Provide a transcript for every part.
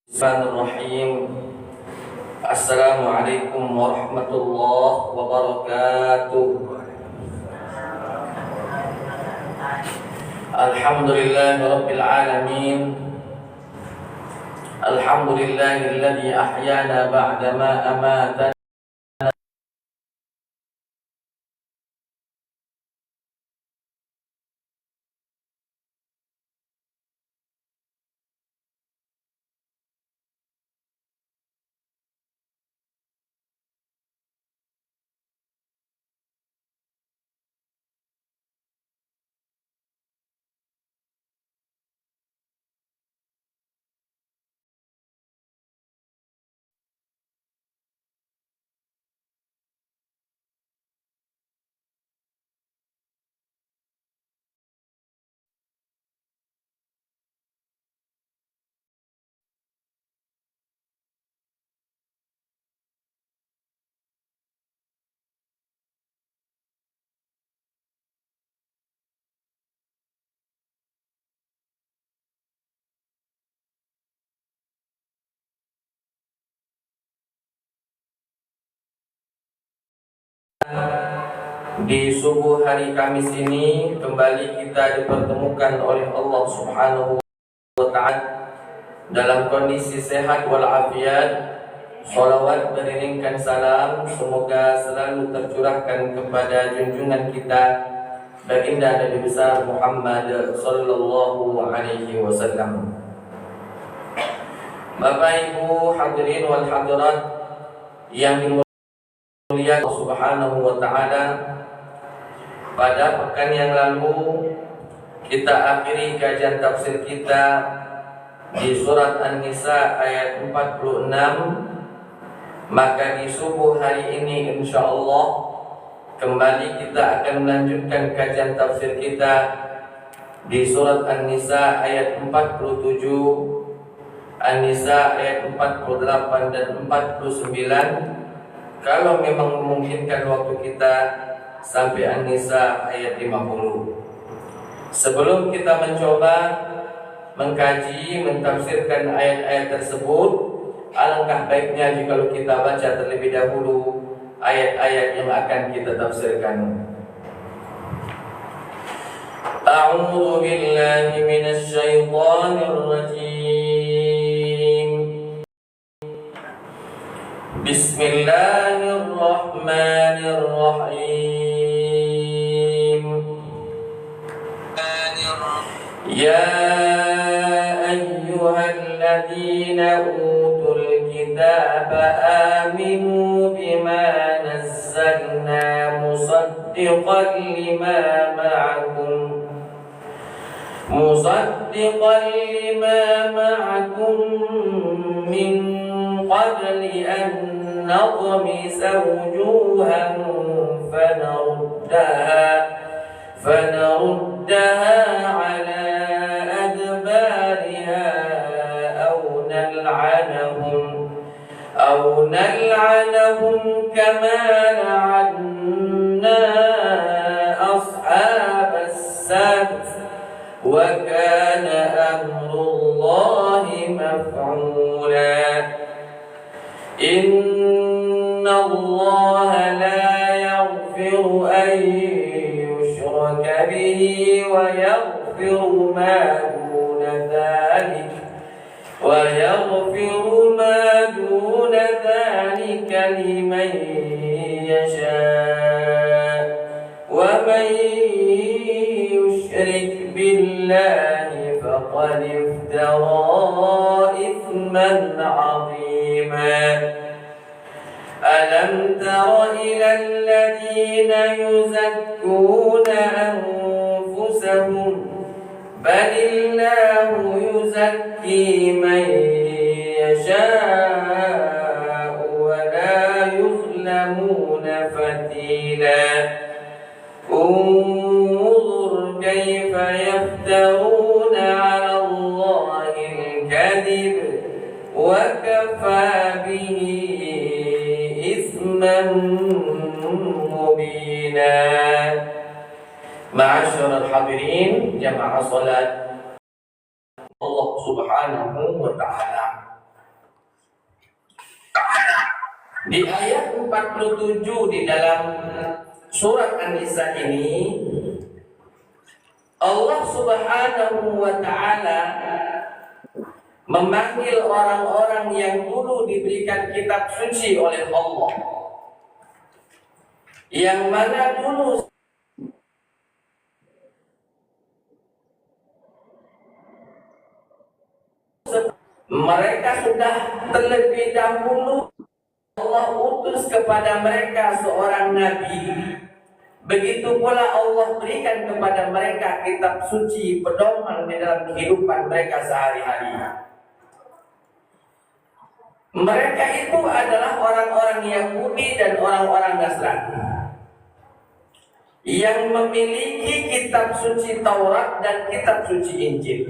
Bismillahirrahmanirrahim. Assalamualaikum warahmatullahi wabarakatuh. Alhamdulillahi rabbil alamin. Alhamdulillahilladzi ahyana ba'da ma amatana. Di subuh hari Kamis ini kembali kita dipertemukan oleh Allah Subhanahu wa ta'ala dalam kondisi sehat walafiat. Sholawat beriringkan salam semoga selalu tercurahkan kepada junjungan kita baginda Nabi besar Muhammad sallallahu alaihi wasallam. Bapak Ibu hadirin wal hadirat yang dimuliakan Allah Subhanahu wa ta'ala, pada pekan yang lalu kita akhiri kajian tafsir kita di surat An-Nisa ayat 46. Maka di subuh hari ini insyaallah kembali kita akan melanjutkan kajian tafsir kita di surat An-Nisa ayat 47, An-Nisa ayat 48 dan 49. Kalau memang memungkinkan waktu kita sampai An-Nisa ayat 50. Sebelum kita mencoba mengkaji, mentafsirkan ayat-ayat tersebut, alangkah baiknya jika kita baca terlebih dahulu ayat-ayat yang akan kita tafsirkan. A'udzu billahi minasy syaithanir rajim. Bismillahirrahmanirrahim. Ya ayyuhalladzina utul kitaba aminu bima nazzalna musaddiqan lima ma'akum min qabli an naqmisa wujuhan fanaruddaha ala adbariha أو نلعنهم كما لعنا أصحاب السبت وكان أمر الله مفعولا إن الله لا يغفر أن يشرك به ويغفر ما دون ذلك لمن يشاء ومن يشرك بالله فقد افترى إثما عظيما ألم تر إلى الذين يزكون أنفسهم بل الله يزكي من يشاء ولا يظلمون فتيلا انظر كيف يفترون على الله الكذب وكفى به إثما مبينا. Ma'asyiral hadirin jamaah salat Allah Subhanahu wa ta'ala, Di ayat 47 di dalam surat An-Nisa ini, Allah Subhanahu wa ta'ala memanggil orang-orang yang dulu diberikan kitab suci oleh Allah, yang mana dulu mereka sudah terlebih dahulu Allah utus kepada mereka seorang nabi. Begitu pula Allah berikan kepada mereka kitab suci, pedoman di dalam kehidupan mereka sehari-hari. Mereka itu adalah orang-orang Yahudi dan orang-orang Nasrani yang memiliki kitab suci Taurat dan kitab suci Injil.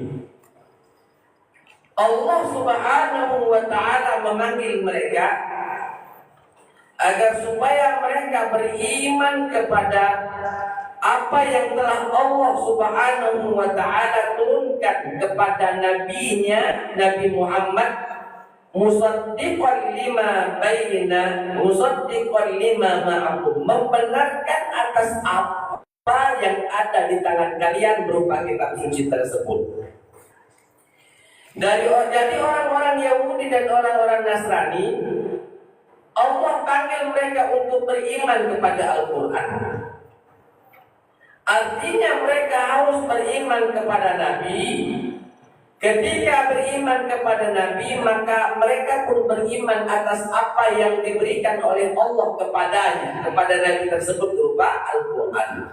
Allah Subhanahu wa ta'ala memanggil mereka agar supaya mereka beriman kepada apa yang telah Allah Subhanahu wa ta'ala turunkan kepada nabinya Nabi Muhammad, musaddiqan lima ma'akum, membenarkan atas apa yang ada di tangan kalian berupa kitab suci tersebut. Jadi orang-orang Yahudi dan orang-orang Nasrani, Allah panggil mereka untuk beriman kepada Al-Quran. Artinya mereka harus beriman kepada Nabi. Ketika beriman kepada Nabi, maka mereka pun beriman atas apa yang diberikan oleh Allah kepada Nabi tersebut berupa Al-Quran.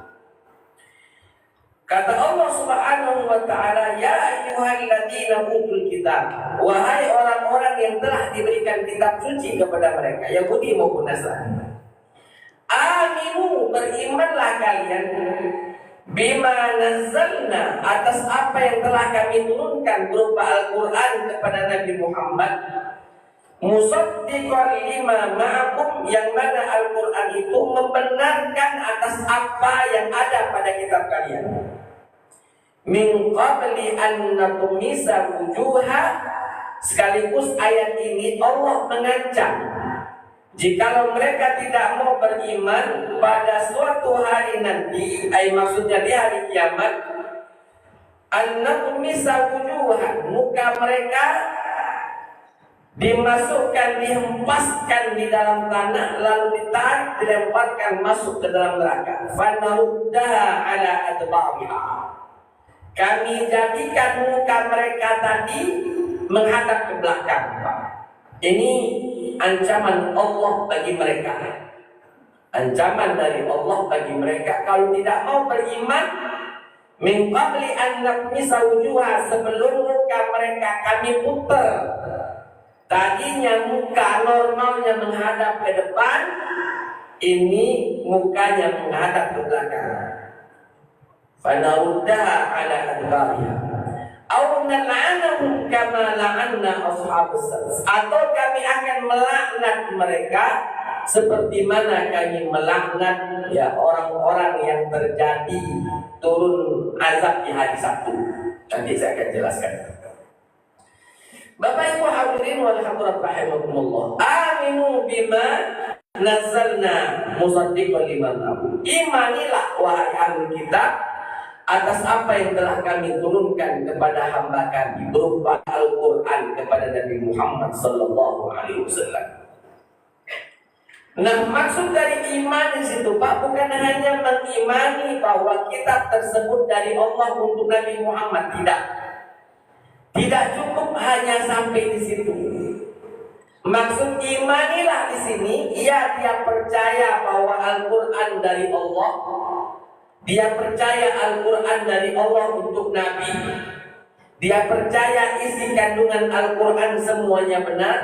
Kata Allah Subhanahu wa ta'ala, ya ayyuhalladzina utul kitab, wahai orang-orang yang telah diberikan kitab suci kepada mereka, Yahudi maupun Nasrani, aminu, berimanlah kalian, bima nazzalna, atas apa yang telah kami turunkan berupa Al-Quran kepada Nabi Muhammad, musaddiqan lima ma'akum, yang mana Al-Quran itu membenarkan atas apa yang ada pada kitab kalian. Min qabli an natumisa wujuha, sekaligus ayat ini Allah mengancam jikalau mereka tidak mau beriman pada suatu hari nanti, maksudnya di hari kiamat, an natumisa wujuha, muka mereka dimasukkan, dihempaskan di dalam tanah, lalu ditarik, dilemparkan masuk ke dalam neraka. Fanaruddaha ala adbariha, kami jadikan muka mereka tadi menghadap ke belakang. Ini ancaman Allah bagi mereka, ancaman dari Allah bagi mereka kalau tidak mau beriman. Min qabli an naqmisa wujuha, sebelum muka mereka kami putar. Tadinya muka normalnya menghadap ke depan, ini mukanya menghadap ke belakang. Fanaruddaha ala adbariha aw nal'anahum kama la'anna ashabus sabt, atau kami akan melaknat mereka seperti mana kami melaknat orang-orang yang terjadi turun azab di hari Sabtu. Nanti saya akan jelaskan. Bapak Ibu hadirin wal hadirat rahimakumullah, aminu bima nazzalna musaddiqan lima ma'akum, imanilah wahai ahli kitab atas apa yang telah kami turunkan kepada hamba kami berupa Al-Quran kepada Nabi Muhammad sallallahu alaihi wasallam. Nah, maksud dari iman di situ, Pak, bukan hanya mengimani bahwa kitab tersebut dari Allah untuk Nabi Muhammad, tidak. Tidak cukup hanya sampai di situ. Maksud imanilah di sini, dia percaya bahwa Al-Quran dari Allah. Dia percaya Al-Quran dari Allah untuk Nabi. Dia percaya isi kandungan Al-Quran semuanya benar.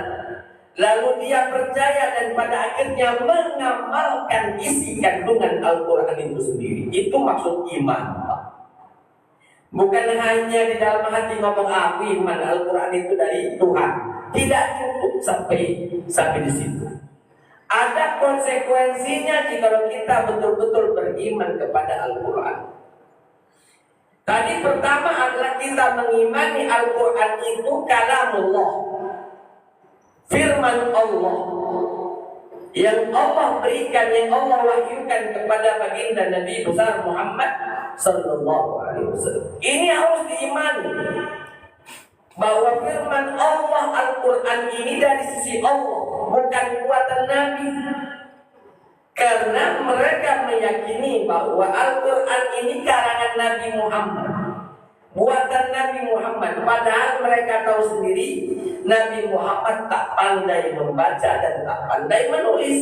Lalu dia percaya dan pada akhirnya mengamalkan isi kandungan Al-Quran itu sendiri. Itu maksud iman. Bukan hanya di dalam hati ngomong aku iman Al-Quran itu dari Tuhan. Tidak cukup sampai di situ. Ada konsekuensinya jika kita betul-betul beriman kepada Al-Quran. Tadi pertama adalah kita mengimani Al-Quran itu kalamullah, firman Allah. yang Allah berikan, yang Allah wahyukan kepada baginda Nabi besar Muhammad sallallahu alaihi wasallam. Ini harus diimani bahwa firman Allah Al-Quran ini dari sisi Allah, bukan buatan Nabi. Karena mereka meyakini bahwa Al-Quran ini karangan Nabi Muhammad, buatan Nabi Muhammad. Padahal mereka tahu sendiri Nabi Muhammad tak pandai membaca dan tak pandai menulis.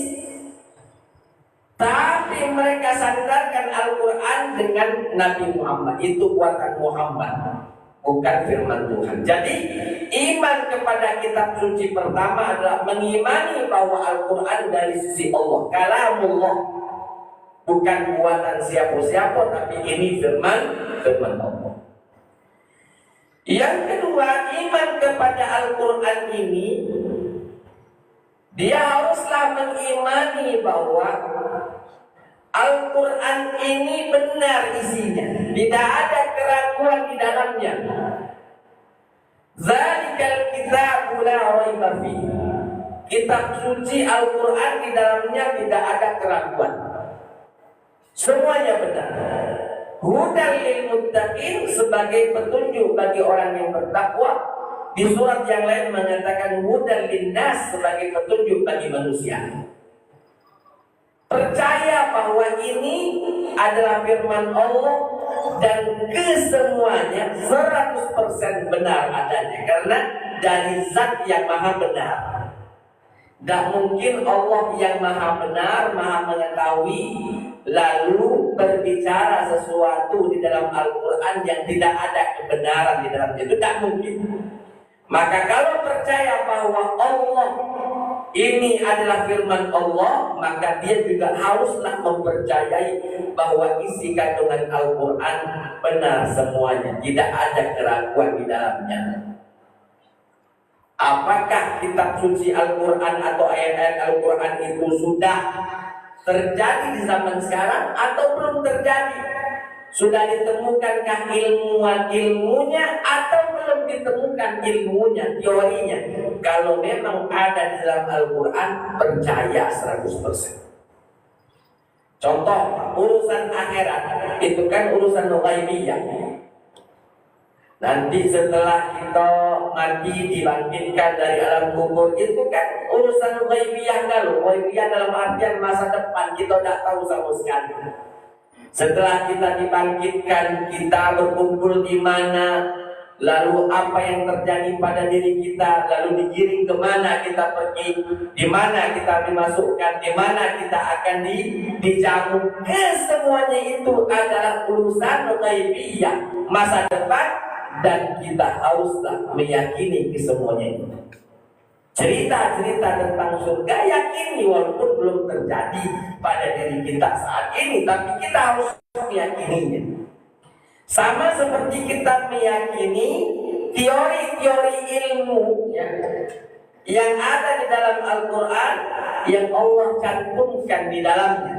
Tapi mereka sandarkan Al-Quran dengan Nabi Muhammad. Itu buatan Muhammad, bukan firman Tuhan. Jadi iman kepada kitab suci pertama adalah mengimani bahwa Al-Quran dari sisi Allah, kalamullah, bukan buatan siapa-siapa, tapi ini firman Allah. Yang kedua, iman kepada Al-Quran ini, dia haruslah mengimani bahwa Al-Quran ini benar isinya, tidak ada keraguan di dalamnya. Zalikal kitabu la raiba fihi. Kitab suci Al-Quran di dalamnya tidak ada keraguan, semuanya benar. Hudan lil muttaqin, sebagai petunjuk bagi orang yang bertakwa. Di surat yang lain mengatakan hudan linnas, sebagai petunjuk bagi manusia. Percaya bahwa ini adalah firman Allah dan kesemuanya 100% benar adanya, karena dari zat yang maha benar. Tak mungkin Allah yang maha benar, maha mengetahui, lalu berbicara sesuatu di dalam Al-Quran yang tidak ada kebenaran di dalamnya. Itu tak mungkin. Maka kalau percaya bahwa Allah ini adalah firman Allah, maka dia juga haruslah mempercayai bahwa isi kandungan Al-Quran benar semuanya, tidak ada keraguan di dalamnya. Apakah kitab suci Al-Quran atau ayat-ayat Al-Quran itu sudah terjadi di zaman sekarang atau belum terjadi? Sudah ditemukankah ilmunya atau belum ditemukan ilmunya, teorinya? Kalau memang ada di dalam Al-Quran, percaya 100%. Contoh, urusan akhirat itu kan urusan ghaibiyah. Nanti setelah kita mati dibangkitkan dari alam kubur, itu kan urusan ghaibiyah. Kalau ghaibiyah dalam artian masa depan, kita tidak tahu sama sekali. Setelah kita dibangkitkan, kita berkumpul di mana, lalu apa yang terjadi pada diri kita, lalu digiring kemana kita pergi, di mana kita dimasukkan, di mana kita akan dijamu. Semuanya itu adalah urusan ghaibiyah, masa depan, dan kita haruslah meyakini kesemuanya itu. Cerita-cerita tentang surga yakini, walaupun belum terjadi pada diri kita saat ini, tapi kita harus meyakininya. Sama seperti kita meyakini teori-teori ilmu yang ada di dalam Al-Quran, yang Allah cantumkan di dalamnya.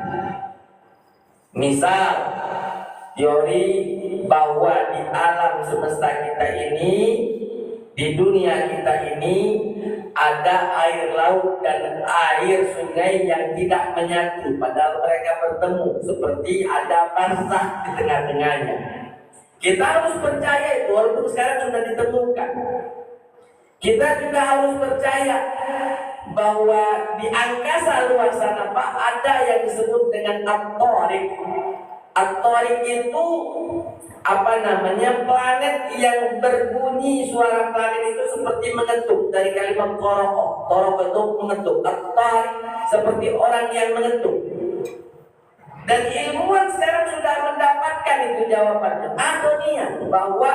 Misal, teori bahwa di alam semesta kita ini, di dunia kita ini, ada air laut dan air sungai yang tidak menyatu, padahal mereka bertemu, seperti ada barzakh di tengah-tengahnya. Kita harus percaya itu, walaupun sekarang sudah ditemukan. Kita juga harus percaya bahwa di angkasa luar sana, Pak, ada yang disebut dengan at-Tariq. At-Tariq itu planet yang berbunyi, suara planet itu seperti mengetuk, dari kalimat toroq. Toroq itu mengetuk. At-Tariq seperti orang yang mengetuk. Dan ilmuwan sekarang sudah mendapatkan itu jawabannya. Adunia, bahwa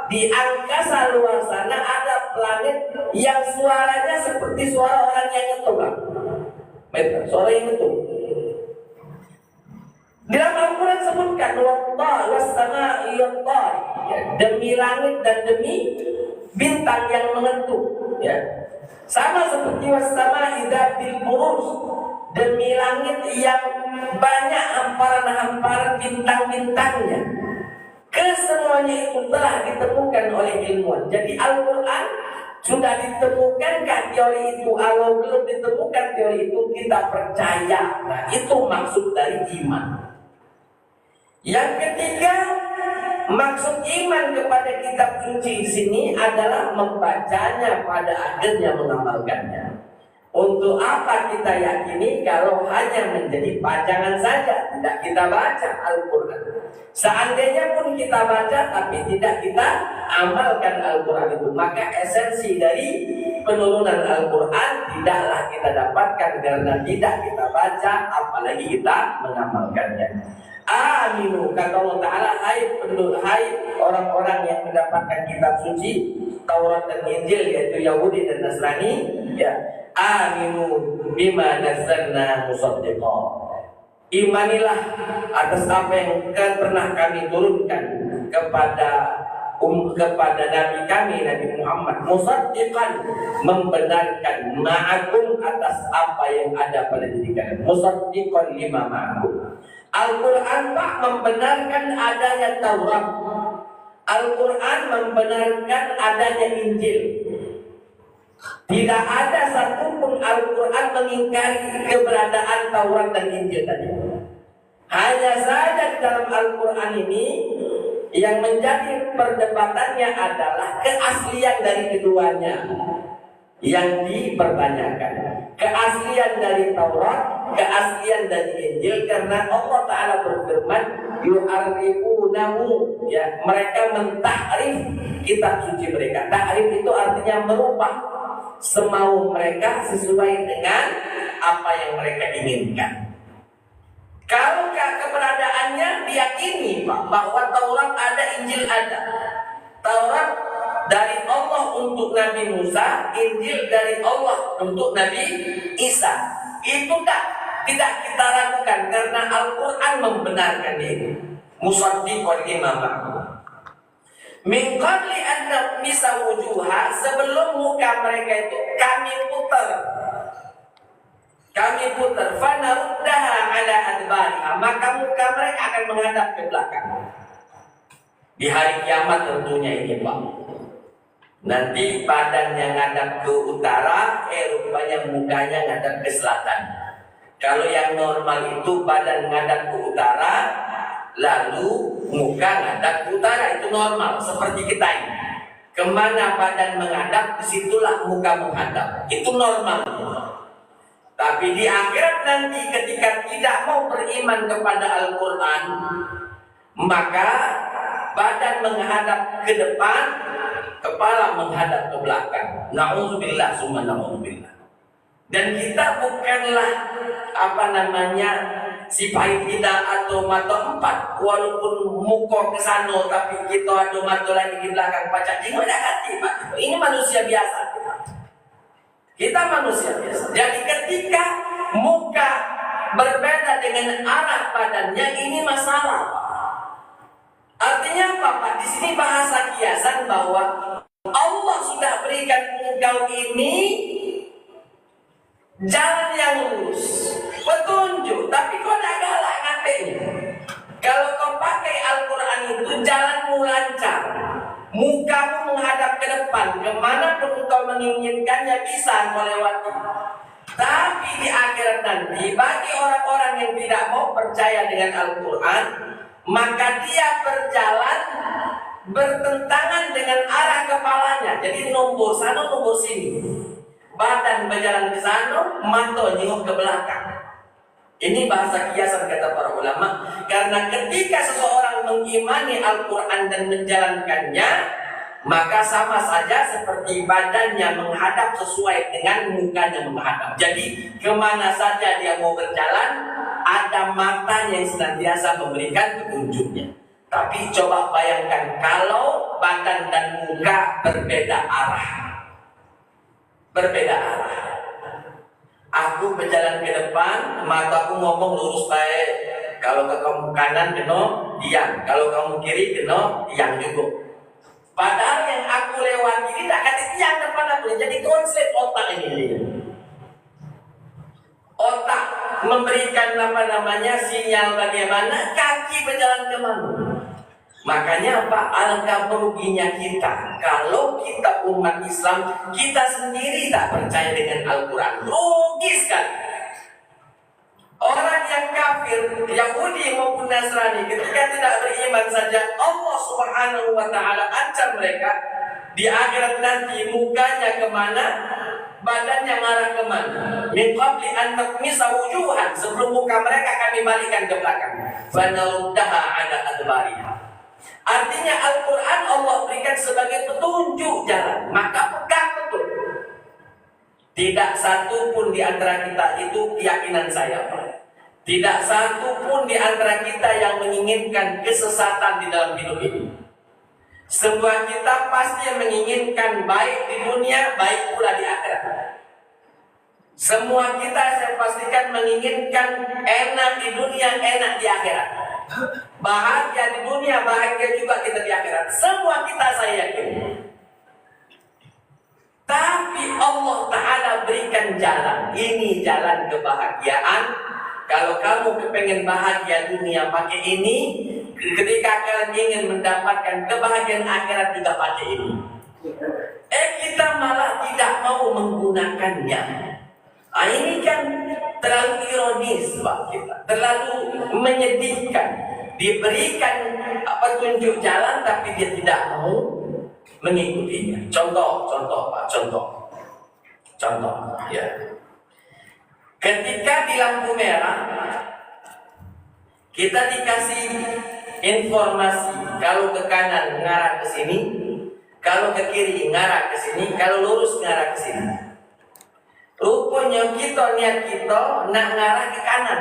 di angkasa luar sana ada planet yang suaranya seperti suara orang yang ngetuk. Suara yang ngetuk. Di dalam Al-Quran sebutkan demi langit dan demi bintang yang mengetuk, ya. Sama seperti was-sama'i dzatil buruj, demi langit yang banyak hamparan-hamparan bintang-bintangnya. Kesemuanya itu telah ditemukan oleh ilmuwan. Jadi Al-Quran Sudah ditemukankah teori itu? Kalau belum ditemukan teori itu, kita percaya. Nah, itu maksud dari iman. Yang ketiga, maksud iman kepada kitab suci di sini adalah membacanya, pada akhirnya mengamalkannya. Untuk apa kita yakini kalau hanya menjadi pajangan saja, tidak kita baca Al-Quran? Seandainya pun kita baca tapi tidak kita amalkan Al-Quran itu, maka esensi dari penurunan Al-Quran tidaklah kita dapatkan karena tidak kita baca, apalagi kita mengamalkannya. Aminu, kata Allah Ta'ala, hai orang-orang yang mendapatkan kitab suci Taurat dan Injil, yaitu Yahudi dan Nasrani, ya, aminu bima nazzalna musaddiqan. Imanilah atas apa yang pernah kami turunkan kepada Nabi kami, Nabi Muhammad, musaddiqan, membenarkan, ma'akum, atas apa yang ada pada diri kalian, musaddiqan lima ma'akum. Al-Quran Pak membenarkan adanya Taurat, Al-Quran membenarkan adanya Injil. Tidak ada satupun Al-Quran mengingkari keberadaan Taurat dan Injil tadi. Hanya saja dalam Al-Quran ini yang menjadi perdebatannya adalah keaslian dari keduanya yang dipertanyakan. Keaslian dari Taurat, keaslian dari Injil, karena Allah Ta'ala berfirman, yu'arrifunahu, ya, mereka mentahrif kitab suci mereka. Tahrif itu artinya merubah semau mereka sesuai dengan apa yang mereka inginkan. Kalau keberadaannya diyakini Pak, bahwa Taurat ada, Injil ada. Taurat dari Allah untuk Nabi Musa, Injil dari Allah untuk Nabi Isa. Itu tidak kita ragukan karena Al-Quran membenarkan ini. Musaddiqan lima ma'akum. Min qabli an naqmisa wujuha, sebelum muka mereka itu kami putar, fanaruddaha ala adbariha, maka muka mereka akan menghadap ke belakang. Di hari kiamat tentunya ini Pak. Nanti badannya ngadap ke utara, rupanya mukanya ngadap ke selatan. Kalau yang normal itu badan ngadap ke utara, lalu muka ngadap ke utara, itu normal seperti kita ini. Kemana badan menghadap, disitulah muka menghadap, itu normal. Tapi di akhirat nanti ketika tidak mau beriman kepada Al-Quran, maka badan menghadap ke depan, kepala menghadap ke belakang. Na'udzubillah summa na'udzubillah. Dan kita bukanlah si pahit kita atau mata empat, walaupun muka ke sana tapi kita ada mata lagi di belakang pacak jingga dah hati Pak. Ini manusia biasa. Kita manusia biasa. Jadi ketika muka berbeda dengan arah badannya, ini masalah. Artinya apa Pak? Di sini bahasa kiasan bahwa Allah sudah berikan engkau ini jalan yang lurus, petunjuk, tapi kau tak galak ngambilnya. Kalau kau pakai Al-Quran itu jalanmu lancar, mukamu menghadap ke depan, kemana pun kau menginginkannya bisa melewati. Tapi di akhirat nanti, bagi orang-orang yang tidak mau percaya dengan Al-Quran, maka dia berjalan bertentangan dengan arah kepalanya. Jadi nombor sana, nombor sini. Badan berjalan ke sana, mata nyengok ke belakang. Ini bahasa kiasan kata para ulama. Karena ketika seseorang mengimani Al-Quran dan menjalankannya, maka sama saja seperti badannya menghadap sesuai dengan mukanya menghadap. Jadi kemana saja dia mau berjalan, ada matanya yang senantiasa memberikan petunjuknya. Tapi coba bayangkan kalau badan dan muka berbeda arah. Aku berjalan ke depan, mataku ngomong lurus baik. Kalau ke kamu kanan kena diam, kalau kamu kiri kena diam juga. Padahal yang aku lewati ini tak kata tiang depan aku. Jadi konsep otak ini. Otak memberikan sinyal bagaimana kaki berjalan kemana. Makanya apa? Alangkah meruginya kita kalau kita umat Islam kita sendiri tak percaya dengan Al-Quran. Rugi sekali. Orang yang kafir, Yahudi maupun Nasrani, ketika tidak beriman saja, Allah Subhanahu wa Ta'ala ancam mereka di akhirat nanti mukanya kemana, badannya ngarah kemana. Min qabli an natmisa wujuhan, sebelum muka mereka kami balikkan ke belakang. Fanaruddaha ala adbariha. Artinya Al-Quran Allah berikan sebagai petunjuk jalan, maka pegang betul. Tidak satu pun di antara kita, itu keyakinan saya, tidak satu pun di antara kita yang menginginkan kesesatan di dalam hidup ini. Semua kita pasti menginginkan baik di dunia, baik pula di akhirat. Semua kita saya pastikan menginginkan enak di dunia, enak di akhirat. Bahagia di dunia, bahagia juga kita di akhirat. Semua kita saya yakin. Tapi Allah Ta'ala berikan jalan. Ini jalan kebahagiaan. Kalau kamu kepengen bahagia dunia pakai ini, ketika kalian ingin mendapatkan kebahagiaan akhirat juga pakai ini. Kita malah tidak mau menggunakannya. Ini kan terlalu ironis Pak kita, terlalu menyedihkan. Diberikan petunjuk jalan tapi dia tidak mau mengikutinya. Contoh Pak, contoh ya. Ketika di lampu merah kita dikasih informasi kalau ke kanan ngarah ke sini, kalau ke kiri ngarah ke sini, kalau lurus ngarah ke sini. Rupanya niat kita nak ngarah ke kanan.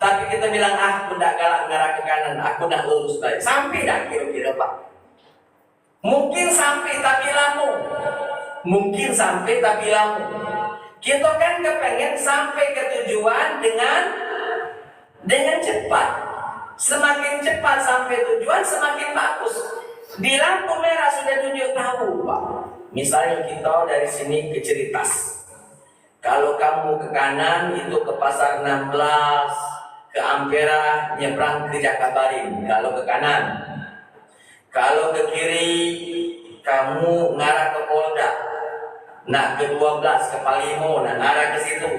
Tapi kita bilang, aku tak galak ngarah ke kanan, aku nak lurus baik. Sampai tak kira-kira Pak? Mungkin sampai tapi lama. Mungkin sampai tapi lama. Kita kan kepengen sampai ke tujuan dengan cepat. Semakin cepat sampai tujuan, semakin bagus. Di lampu merah sudah tunjuk tahu Pak. Misalnya kita dari sini ke Ceritas. Kalau kamu ke kanan itu ke Pasar 16, ke Ampera, nyebrang ke Jakabaring. Kalau ke kanan. Kalau ke kiri, kamu ngarah ke Polda. Nak ke 12, ke Palimo, nak ngarah ke situ.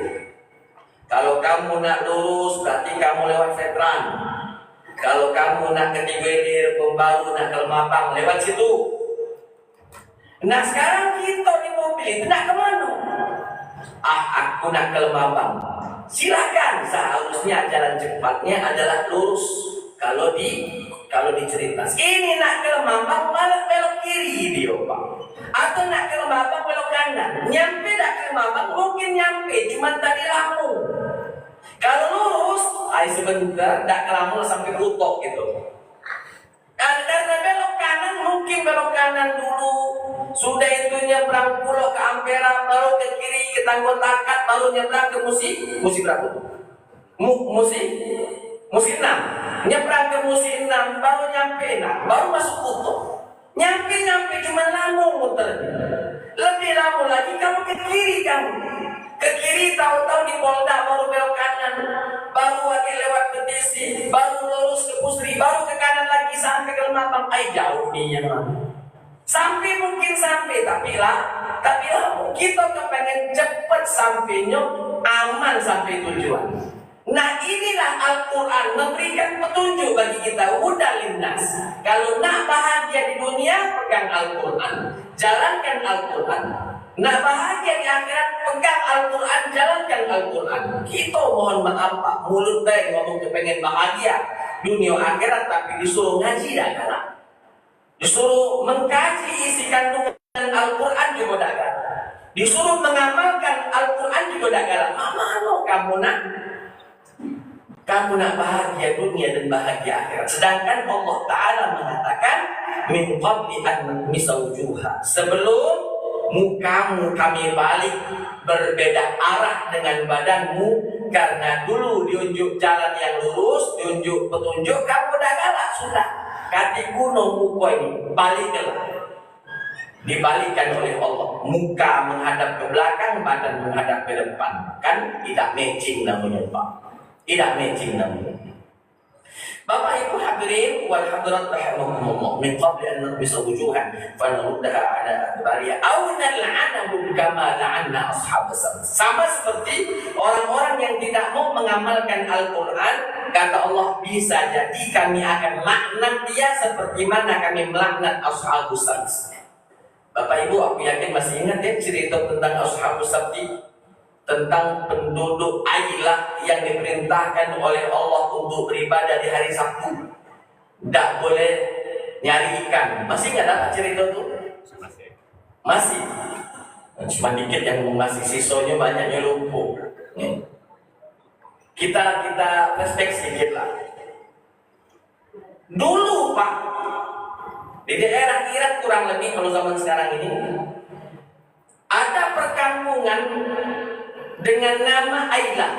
Kalau kamu nak lurus, berarti kamu lewat Veteran. Kalau kamu nak ke Tigwelir, Pembaru, nak ke Lemapang, lewat situ. Nah sekarang kita di mobil itu nak kemana? Aku nak ke Lemapang. Silakan, seharusnya jalan cepatnya adalah lurus. Kalau di Ceritas, ini nak ke Lemapang malah belok kiri dia Pak. Atau nak ke Lemapang belok kanan. Nyampe tak ke Lemapang mungkin nyampe, cuma tadi lampu. Kalau lurus, sebentar tak lama sampai Butok gitu. Karena belok kanan mungkin belok kanan dulu. Sudah itu nyebrang pulau ke Ampera, baru ke kiri ke Tangguh Takat, baru nyebrang ke Musi berapa tuh? Musi 6. Nyebrang ke Musi 6, baru nyampe 6, baru masuk Butok. Nyampe cuma lama muter. Lebih lama lagi kamu ke kiri kamu. Ke kiri tahu-tahu di Polda baru belok kanan, baru lagi lewat Petisi, baru lurus ke Pusri, baru ke kanan lagi sampai ke Lemapang. Jauh nih ya Sampai mungkin sampai, tapi lah kita kepengen cepet sampainya, aman sampai tujuan. Nah inilah Al-Quran memberikan petunjuk bagi kita, hudan linnas. Kalau nak bahagia di dunia, pegang Al-Quran, jalankan Al-Quran. Nak bahagia di akhirat, pegang Al-Quran, jalankan Al-Quran. Kita mohon maaf Pak, mulut baik ngomong kepengen bahagia dunia akhirat, tapi disuruh ngaji dah galak. Disuruh mengkaji isi kandungan Al-Quran juga dah galak. Disuruh mengamalkan Al-Quran juga dah galak. Mana kamu nak bahagia dunia dan bahagia akhirat. Sedangkan Allah Ta'ala mengatakan min qabli an natmisa wujuha, sebelum mukamu kami balik berbeda arah dengan badanmu, karena dulu diunjuk jalan yang lurus, diunjuk petunjuk, kamu udah galak sudah. Kati gunung muka ini baliklah, dibalikkan oleh Allah. Muka menghadap ke belakang, badan menghadap ke depan. Kan tidak matching namanya Pak. Tidak matching namanya. Bapak Ibu hadirin wal hadirat rahimakumullah, min qabli an nabisa wujuhan fa naruddaha ala adbariha aw nal'anahum kama la'anna ashabas sabt. Sama seperti orang-orang yang tidak mau mengamalkan Al-Qur'an, kata Allah, bisa jadi kami akan laknat dia seperti mana kami melaknat ashabus sabt. Bapak Ibu, aku yakin masih ingat ya cerita tentang ashabus sabt, tentang penduduk Ailah yang diperintahkan oleh Allah untuk beribadah di hari Sabtu, tidak boleh nyari ikan. Masih nggak dapat cerita itu? Masih. Cuma dikit yang masih, sisanya banyaknya lumpuh. Kita flashback sedikit lah. Dulu Pak, di daerah Irak kurang lebih kalau zaman sekarang ini ada perkampungan dengan nama Ailah.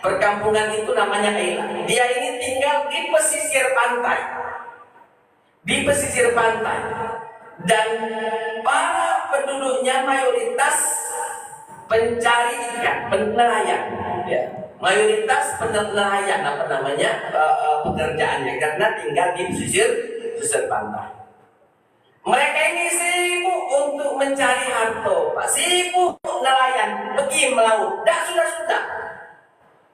Perkampungan itu namanya Ailah. Dia ini tinggal di pesisir pantai. Di pesisir pantai. Dan para penduduknya mayoritas pencari ikan, nelayan. Ya. Mayoritas nelayan, pekerjaannya, karena tinggal di pesisir pantai. Mereka ini sibuk untuk mencari harta, Pak. Sibuk nelayan, pergi melaut. Dah sudah.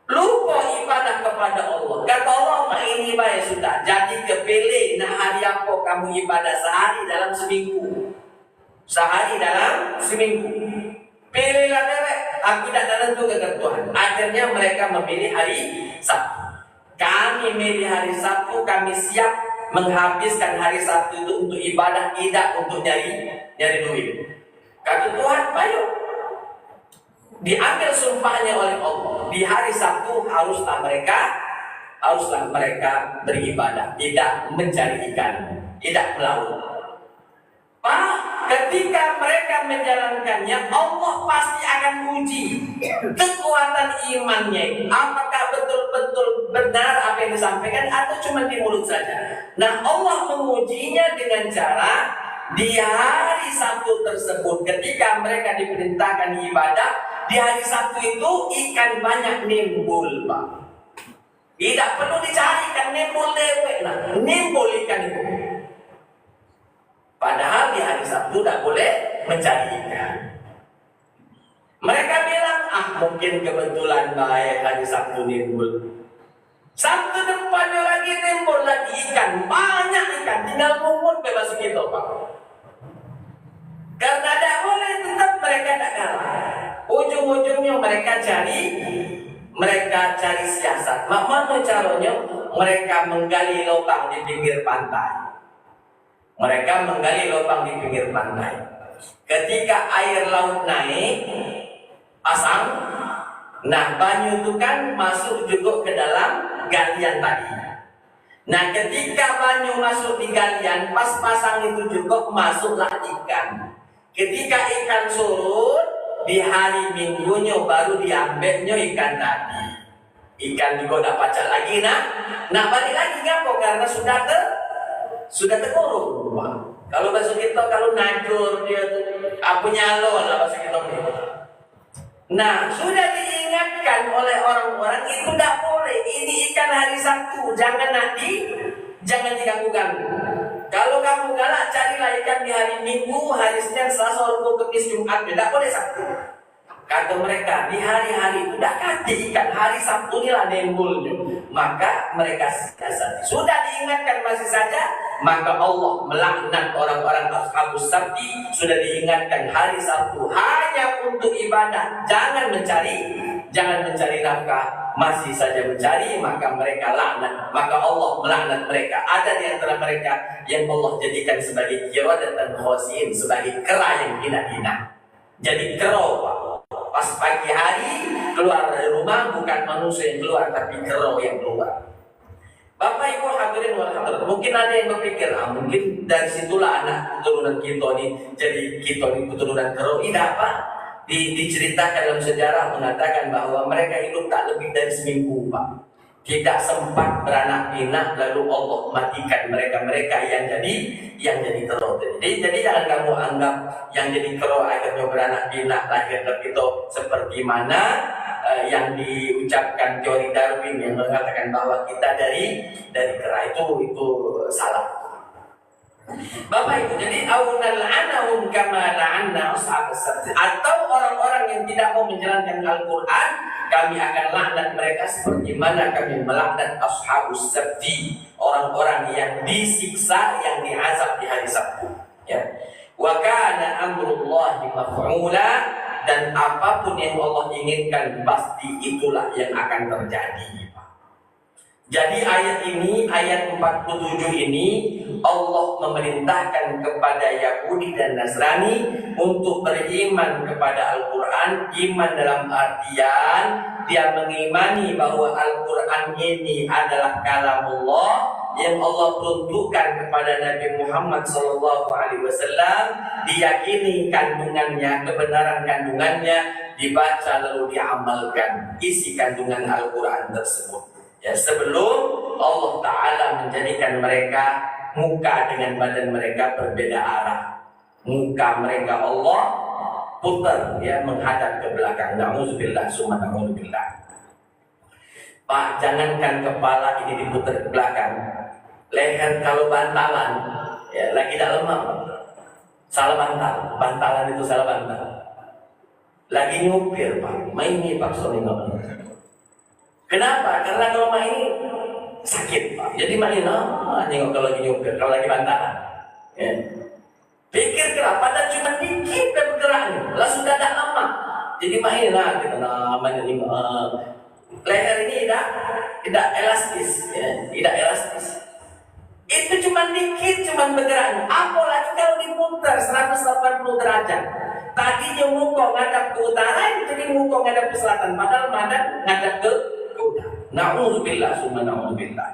Lupa ibadah kepada Allah. Kata Allah, ini baik sudah. Jadi kepilih nak hari apa kamu ibadah sehari dalam seminggu. Sehari dalam seminggu. Pilihlah derek. Aku tidak tentu ketentuan. Akhirnya mereka memilih hari Sabtu. Kami milih hari Sabtu, kami siap menghabiskan hari Sabtu itu untuk ibadah, tidak untuk nyari duit. Kata Tuhan, ayo. Diambil sumpahnya oleh Allah. Di hari Sabtu haruslah mereka beribadah, tidak mencari ikan, tidak melaut. Pak, ketika mereka menjalankannya, Allah pasti akan uji kekuatan imannya. Apakah betul-betul benar apa yang disampaikan atau cuma di mulut saja? Nah, Allah mengujinya dengan cara di hari Sabtu tersebut, ketika mereka diperintahkan ibadah, di hari Sabtu itu ikan banyak nimbul, Pak. Tidak perlu dicari ikan, nimbul dewek, nimbul ikan itu. Padahal di hari Sabtu tidak boleh mencari ikan. Mereka bilang, mungkin kebetulan baik hari Sabtu nimbul. Sabtu depannya lagi nimbul lagi ikan, banyak ikan, tinggal mungut bebas gitu, Pak. Karena tidak boleh, tetap mereka tidak kalah. Ujung-ujungnya mereka cari siasat. Mana caranya? Mereka menggali lubang di pinggir pantai. Ketika air laut naik pasang, nah banyu itu kan masuk juga ke dalam galian tadi. Nah ketika banyu masuk di galian, pas pasang itu juga masuklah ikan. Ketika ikan surut, di hari Minggunya baru diambilnya ikan tadi. Ikan juga tidak pacak lagi, nah balik lagi ngapa? Karena sudah terkurung. Kalau bahasa kita, kalau najur dia tuh punya lo lah bahasa kita. Nah, sudah diingatkan oleh orang-orang itu tidak boleh. Ini ikan hari Sabtu, jangan diganggu-ganggu. Kalau kamu galak, carilah ikan di hari Minggu, hari Senin, Selasa, Rabu, Kamis, Jumat, tidak boleh Sabtu. Kata mereka, di hari-hari itu tidak kati ikan, hari Sabtu inilah nimbulnya. Maka mereka sudah diingatkan masih saja, maka Allah melaknat orang-orang ashabus sabti. Sudah diingatkan hari Sabtu hanya untuk ibadah, jangan mencari nafkah, masih saja mencari, maka mereka laknat, maka Allah melaknat mereka. Ada di antara mereka yang Allah jadikan sebagai qiradatan khasiin, sebagai kera yang hina-hina. Jadi kero, Pak. Pas pagi hari keluar dari rumah, bukan manusia yang keluar, tapi kero yang keluar. Bapak Ibu hadirin wal hadirat, mungkin ada yang berpikir, mungkin dari situlah anak keturunan kita ini, jadi kita ini keturunan kero. Tidak, Pak. Diceritakan dalam sejarah mengatakan bahwa mereka hidup tak lebih dari seminggu, Pak. Tidak sempat beranak pinak, lalu Allah matikan mereka yang jadi kero. Jadi jangan kamu anggap yang jadi kero akhirnya beranak pinak lahir kita seperti mana yang diucapkan teori Darwin yang mengatakan bahwa kita dari kera itu salah. Bapak Ibu, jadi aunal anahum kama la'anna ashabas sabt, atau orang-orang yang tidak mau menjalankan Al-Qur'an, kami akan laknat mereka seperti mana kami melaknat ashabus sabti, orang-orang yang disiksa, yang diazab di hari Sabtu. Ya. Wa kana amrullahi maf'ula, dan apapun yang Allah inginkan pasti itulah yang akan terjadi. Jadi ayat ini, ayat 47 ini, Allah memerintahkan kepada Yahudi dan Nasrani untuk beriman kepada Al-Quran. Iman dalam artian dia mengimani bahwa Al-Quran ini adalah kalamullah yang Allah peruntukkan kepada Nabi Muhammad SAW. Diyakini kandungannya, kebenaran kandungannya, dibaca lalu diamalkan isi kandungan Al-Quran tersebut. Ya, sebelum Allah Ta'ala menjadikan mereka muka dengan badan mereka berbeda arah. Muka mereka Allah putar, ya, menghadap ke belakang. Na'udzubillah, summa na'udzubillah. Pak, jangankan kepala ini diputar ke belakang, leher kalau bantalan, ya, lagi tak lemah, salah bantalan itu salah bantal. Lagi nyupir, Pak, main ini Pak Solino. Kenapa? Karena kalau main ini sakit, Pak. Jadi main nengok kalau lagi nyupir, kalau lagi bantalan. Ya. Pikir kenapa? Padahal cuma dikit dan bergeraknya, langsung dadak lama. Jadi main kita namanya ini. Leher ini tidak elastis, ya. Tidak elastis. Itu cuma dikit, cuma bergerak. Apalagi kalau diputar 180 derajat. Tadinya muka ngadap ke utara, jadi muka ngadap ke selatan. Padahal ngadap ke utara. Na'udzubillah, summa na'udzubillah.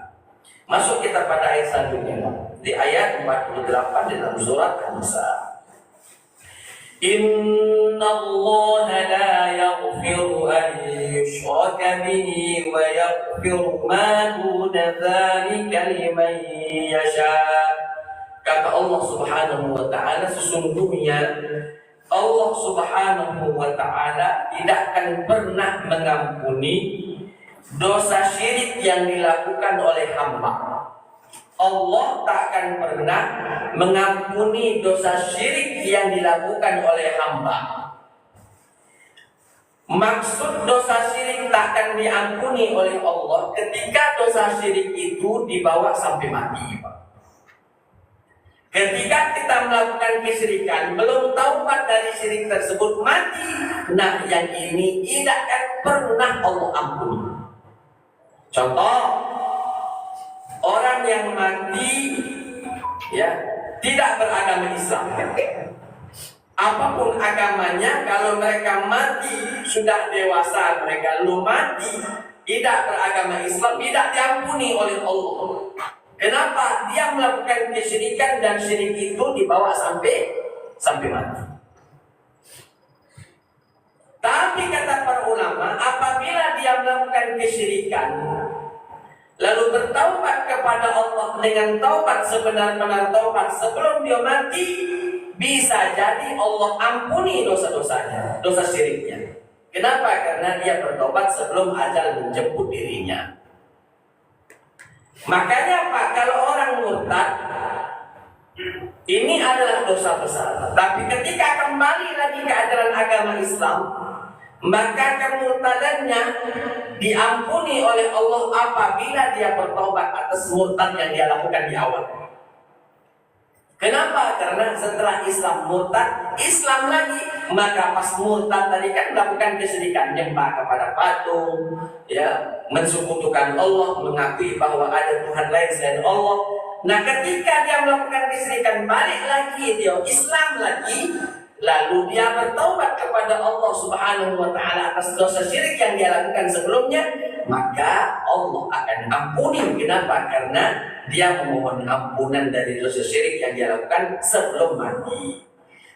Masuk kita pada ayat selanjutnya. Di ayat 48 di dalam surat An-Nisa. Inna Allah la yaghfiru an yushraka bihi wa yaghfiru ma duna dzalika liman yasha. Kata Allah Subhanahu wa taala, sesungguhnya Allah Subhanahu wa taala tidak akan pernah mengampuni dosa syirik yang dilakukan oleh hamba. Allah tak akan pernah mengampuni dosa syirik yang dilakukan oleh hamba. Maksud dosa syirik tak akan diampuni oleh Allah ketika dosa syirik itu dibawa sampai mati. Ketika kita melakukan kesyirikan, belum taubat dari syirik tersebut, mati, nah yang ini tidak akan pernah Allah ampuni. Contoh, orang yang mati, ya, tidak beragama Islam. Apapun agamanya, kalau mereka mati sudah dewasa, mereka belum mati, tidak beragama Islam, tidak diampuni oleh Allah. Kenapa? Dia melakukan kesyirikan dan syirik itu dibawa sampai mati. Tapi kata para ulama, apabila dia melakukan kesyirikan lalu bertaubat kepada Allah dengan taubat sebenar-benar taubat sebelum dia mati, bisa jadi Allah ampuni dosa-dosanya, dosa syiriknya. Kenapa? Karena dia bertaubat sebelum ajal menjemput dirinya. Makanya Pak, kalau orang murtad, ini adalah dosa besar. Tapi ketika kembali lagi ke ajaran agama Islam, maka kemurtadannya diampuni oleh Allah apabila dia bertobat atas murtad yang dia lakukan di awal. Kenapa? Karena setelah Islam murtad, Islam lagi, maka pas murtad tadi kan melakukan kesyirikan, nyembah kepada patung, ya, mensekutukan Allah, mengakui bahwa ada Tuhan lain selain Allah. Nah, ketika dia melakukan kesyirikan, balik lagi dia Islam lagi, lalu dia bertaubat kepada Allah Subhanahu wa taala atas dosa syirik yang dia lakukan sebelumnya, maka Allah akan ampuni. Kenapa? Karena dia memohon ampunan dari dosa syirik yang dia lakukan sebelum mati.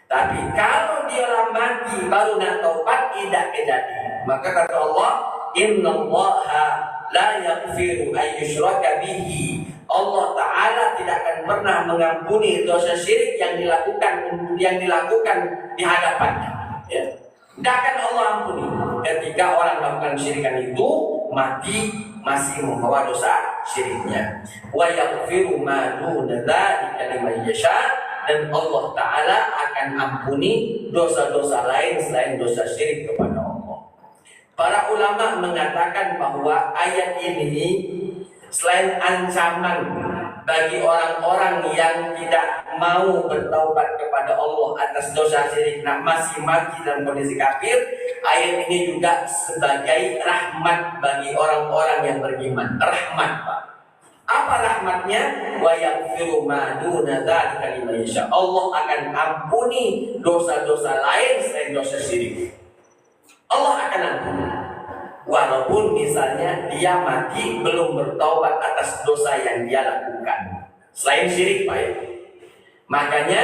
Tapi kalau dia mati baru nak taubat, tidak kejadian. Maka kata Allah, innallaha la yaghfiru an yushraka bihi. Allah Ta'ala tidak akan pernah mengampuni dosa syirik yang dilakukan di hadapannya. Ya. Tidak akan Allah ampuni. Ketika orang melakukan syirikan itu mati masih membawa dosa syiriknya. Wa yaghfiru ma duna dzalika liman yasha, dan Allah Ta'ala akan ampuni dosa-dosa lain selain dosa syirik kepada Allah. Para ulama mengatakan bahwa ayat ini selain ancaman bagi orang-orang yang tidak mau bertaubat kepada Allah atas dosa syirik, masih mati dalam kondisi kafir, ayat ini juga sebagai rahmat bagi orang-orang yang beriman. Rahmat, Pak. Apa rahmatnya? Wa yaghfiru ma duna dzalika liman yasha. Allah akan ampuni dosa-dosa lain selain dosa syirik. Allah akan ampuni. Walaupun misalnya dia mati belum bertaubat atas dosa yang dia lakukan selain syirik, Pak. Makanya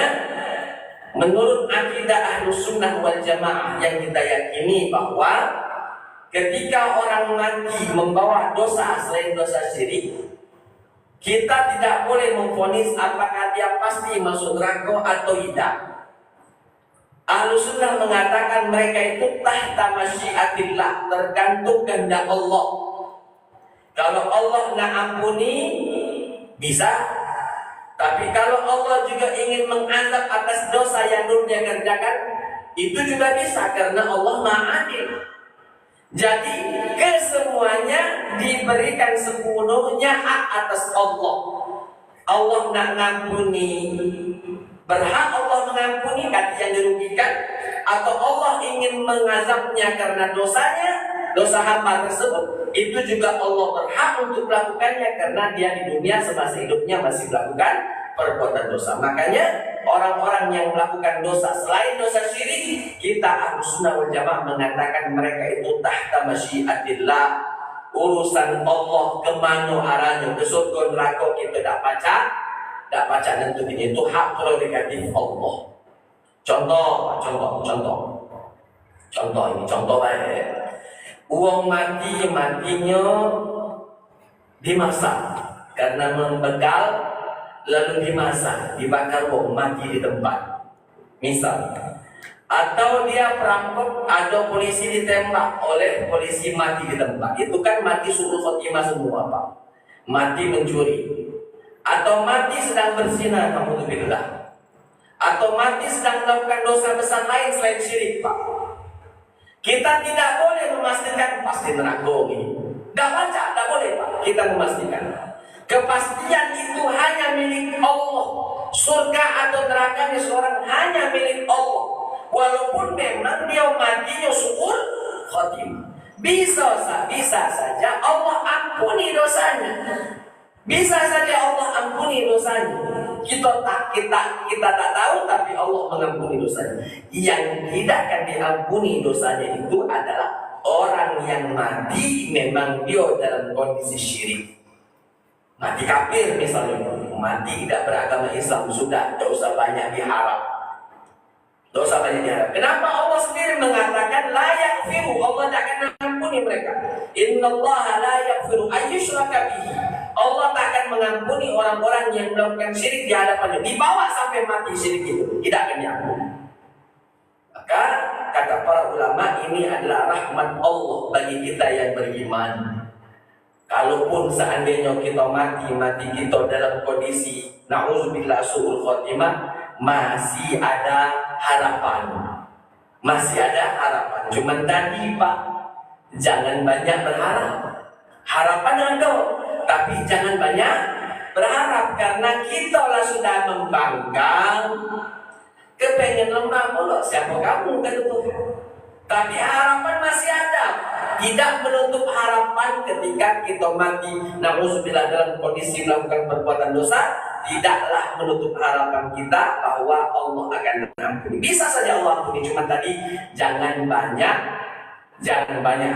menurut akidah Ahlus Sunnah wal Jamaah yang kita yakini bahwa ketika orang mati membawa dosa selain dosa syirik, kita tidak boleh memvonis apakah dia pasti masuk neraka atau tidak. Ahlus Sunnah mengatakan mereka itu tahta masyiatillah, tergantung kehendak Allah. Kalau Allah nak ampuni bisa, tapi kalau Allah juga ingin mengazab atas dosa yang dulu dia kerjakan, itu juga bisa karena Allah Maha Adil. Jadi kesemuanya diberikan sepenuhnya hak atas Allah. Allah nak ngampuni, berhak Allah mengampuni kata yang dirugikan, atau Allah ingin mengazabnya karena dosanya, dosa hamba tersebut, itu juga Allah berhak untuk melakukannya karena dia di dunia semasa hidupnya masih melakukan perbuatan dosa. Makanya orang-orang yang melakukan dosa selain dosa syirik, kita Ahlus Sunnah wal Jamaah mengatakan mereka itu tahta masyiatillah. Urusan Allah kemana arahnya, ke surga neraka kita tidak baca tentunya, itu hak prerogatif Allah. Contoh baik. Uang matinya dimasak karena membegal, lalu dimasak, dibakar, uang mati di tempat. Misal, atau dia perampok, ada polisi ditembak oleh polisi, mati di tempat. Itu kan mati su'ul khotimah semua, Pak. Mati mencuri, atau mati sedang berzina, alhamdulillah, atau mati sedang melakukan dosa besar lain selain syirik, Pak. Kita tidak boleh memastikan pasti neraka ini. Tidak boleh, Pak. Kita memastikan. Kepastian itu hanya milik Allah. Surga atau nerakanya seorang hanya milik Allah. Walaupun memang dia matinya su'ul khotimah. Bisa saja Allah ampuni dosanya. Bisa saja Allah ampuni dosanya. Kita tak tahu, tapi Allah mengampuni dosanya. Yang tidak akan diampuni dosanya itu adalah orang yang mati memang dia dalam kondisi syirik. Mati kafir misalnya, mati tidak beragama Islam, sudah tidak usah banyak diharap. Dosa banyak diharap. Kenapa Allah sendiri mengatakan la yaghfiru, Allah tak akan mengampuni mereka. Innallaha la yaghfiru ayyushraka bihi. Allah tak akan mengampuni orang-orang yang melakukan syirik di hadapannya, dibawa sampai mati syirik itu, tidak akan diampuni. Maka kata para ulama, ini adalah rahmat Allah bagi kita yang beriman. Kalaupun seandainya kita mati kita dalam kondisi na'udzubillah su'ul khotimah, masih ada harapan. Cuman tadi, Pak, jangan banyak berharap. Harapan ada, tapi jangan banyak berharap, karena kita lah sudah membangkang, kepengen lemah pula. Siapa kamu kata Tuhan? Tapi harapan masih ada. Tidak menutup harapan ketika kita mati, na'udzubillah, dalam kondisi melakukan perbuatan dosa. Tidaklah menutup harapan kita bahwa Allah akan mengampuni. Bisa saja Allah ampuni, cuma tadi jangan banyak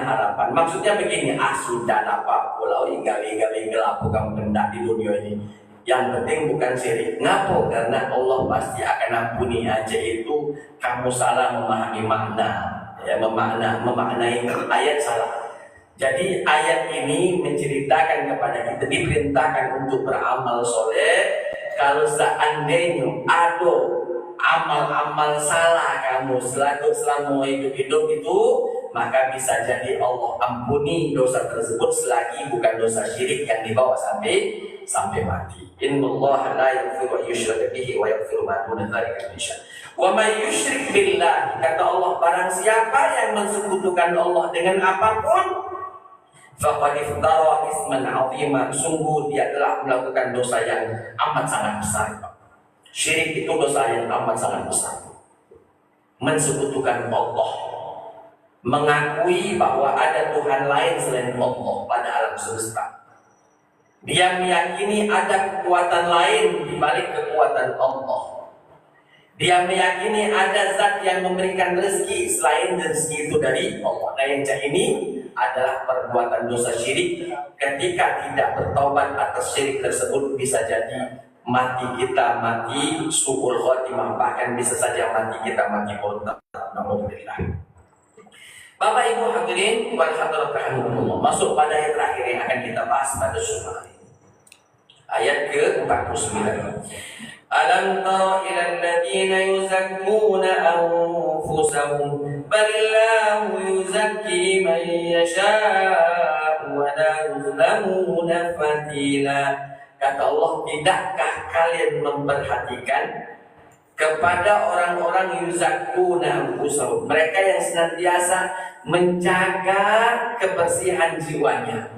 harapan. Maksudnya begini, sudah apa pulau gali-gali apa kamu hendak di dunia ini. Yang penting bukan syirik. Ngapa? Karena Allah pasti akan ampuni. Aja itu kamu salah memahami makna, ya, memaknai ayat salah. Jadi ayat ini menceritakan kepada kita, diperintahkan untuk beramal soleh. Kalau seandainya ada amal-amal salah kamu selama hidup itu, maka bisa jadi Allah ampuni dosa tersebut selagi bukan dosa syirik yang dibawa sampai mati. Innallaha la yaghfiru an yushraka bihi wa yaghfiru ma duna dzalika liman yasha. Wa may yusyrik billah, kata Allah, barang siapa yang mensekutukan Allah dengan apapun, faqad iftara isman 'azima, sungguh dia telah melakukan dosa yang amat sangat besar. Syirik itu dosa yang amat sangat besar. Mensekutukan Allah, mengakui bahwa ada Tuhan lain selain Allah pada alam semesta. Dia meyakini ada kekuatan lain di balik kekuatan Allah. Dia meyakini ada zat yang memberikan rezeki selain rezeki itu dari Allah. Nah, yang ini adalah perbuatan dosa syirik. Ketika tidak bertaubat atas syirik tersebut, bisa jadi mati kita mati su'ul khotimah, bahkan bisa saja mati kita mati murtad. Alhamdulillah. Bapak Ibu hadirin wal hadirat rahimakumullah, masuk pada ayat terakhir yang akan kita bahas pada sore hari. Ayat ke-49. Alam tara ilal ladzina yuzakkuna anfusahum balillahu yuzakki man yasha'u wa la yuzlamuna fatila. Kata Allah, tidakkah kalian memperhatikan kepada orang-orang yuzakkuna anfusahum, mereka yang senantiasa menjaga kebersihan jiwanya.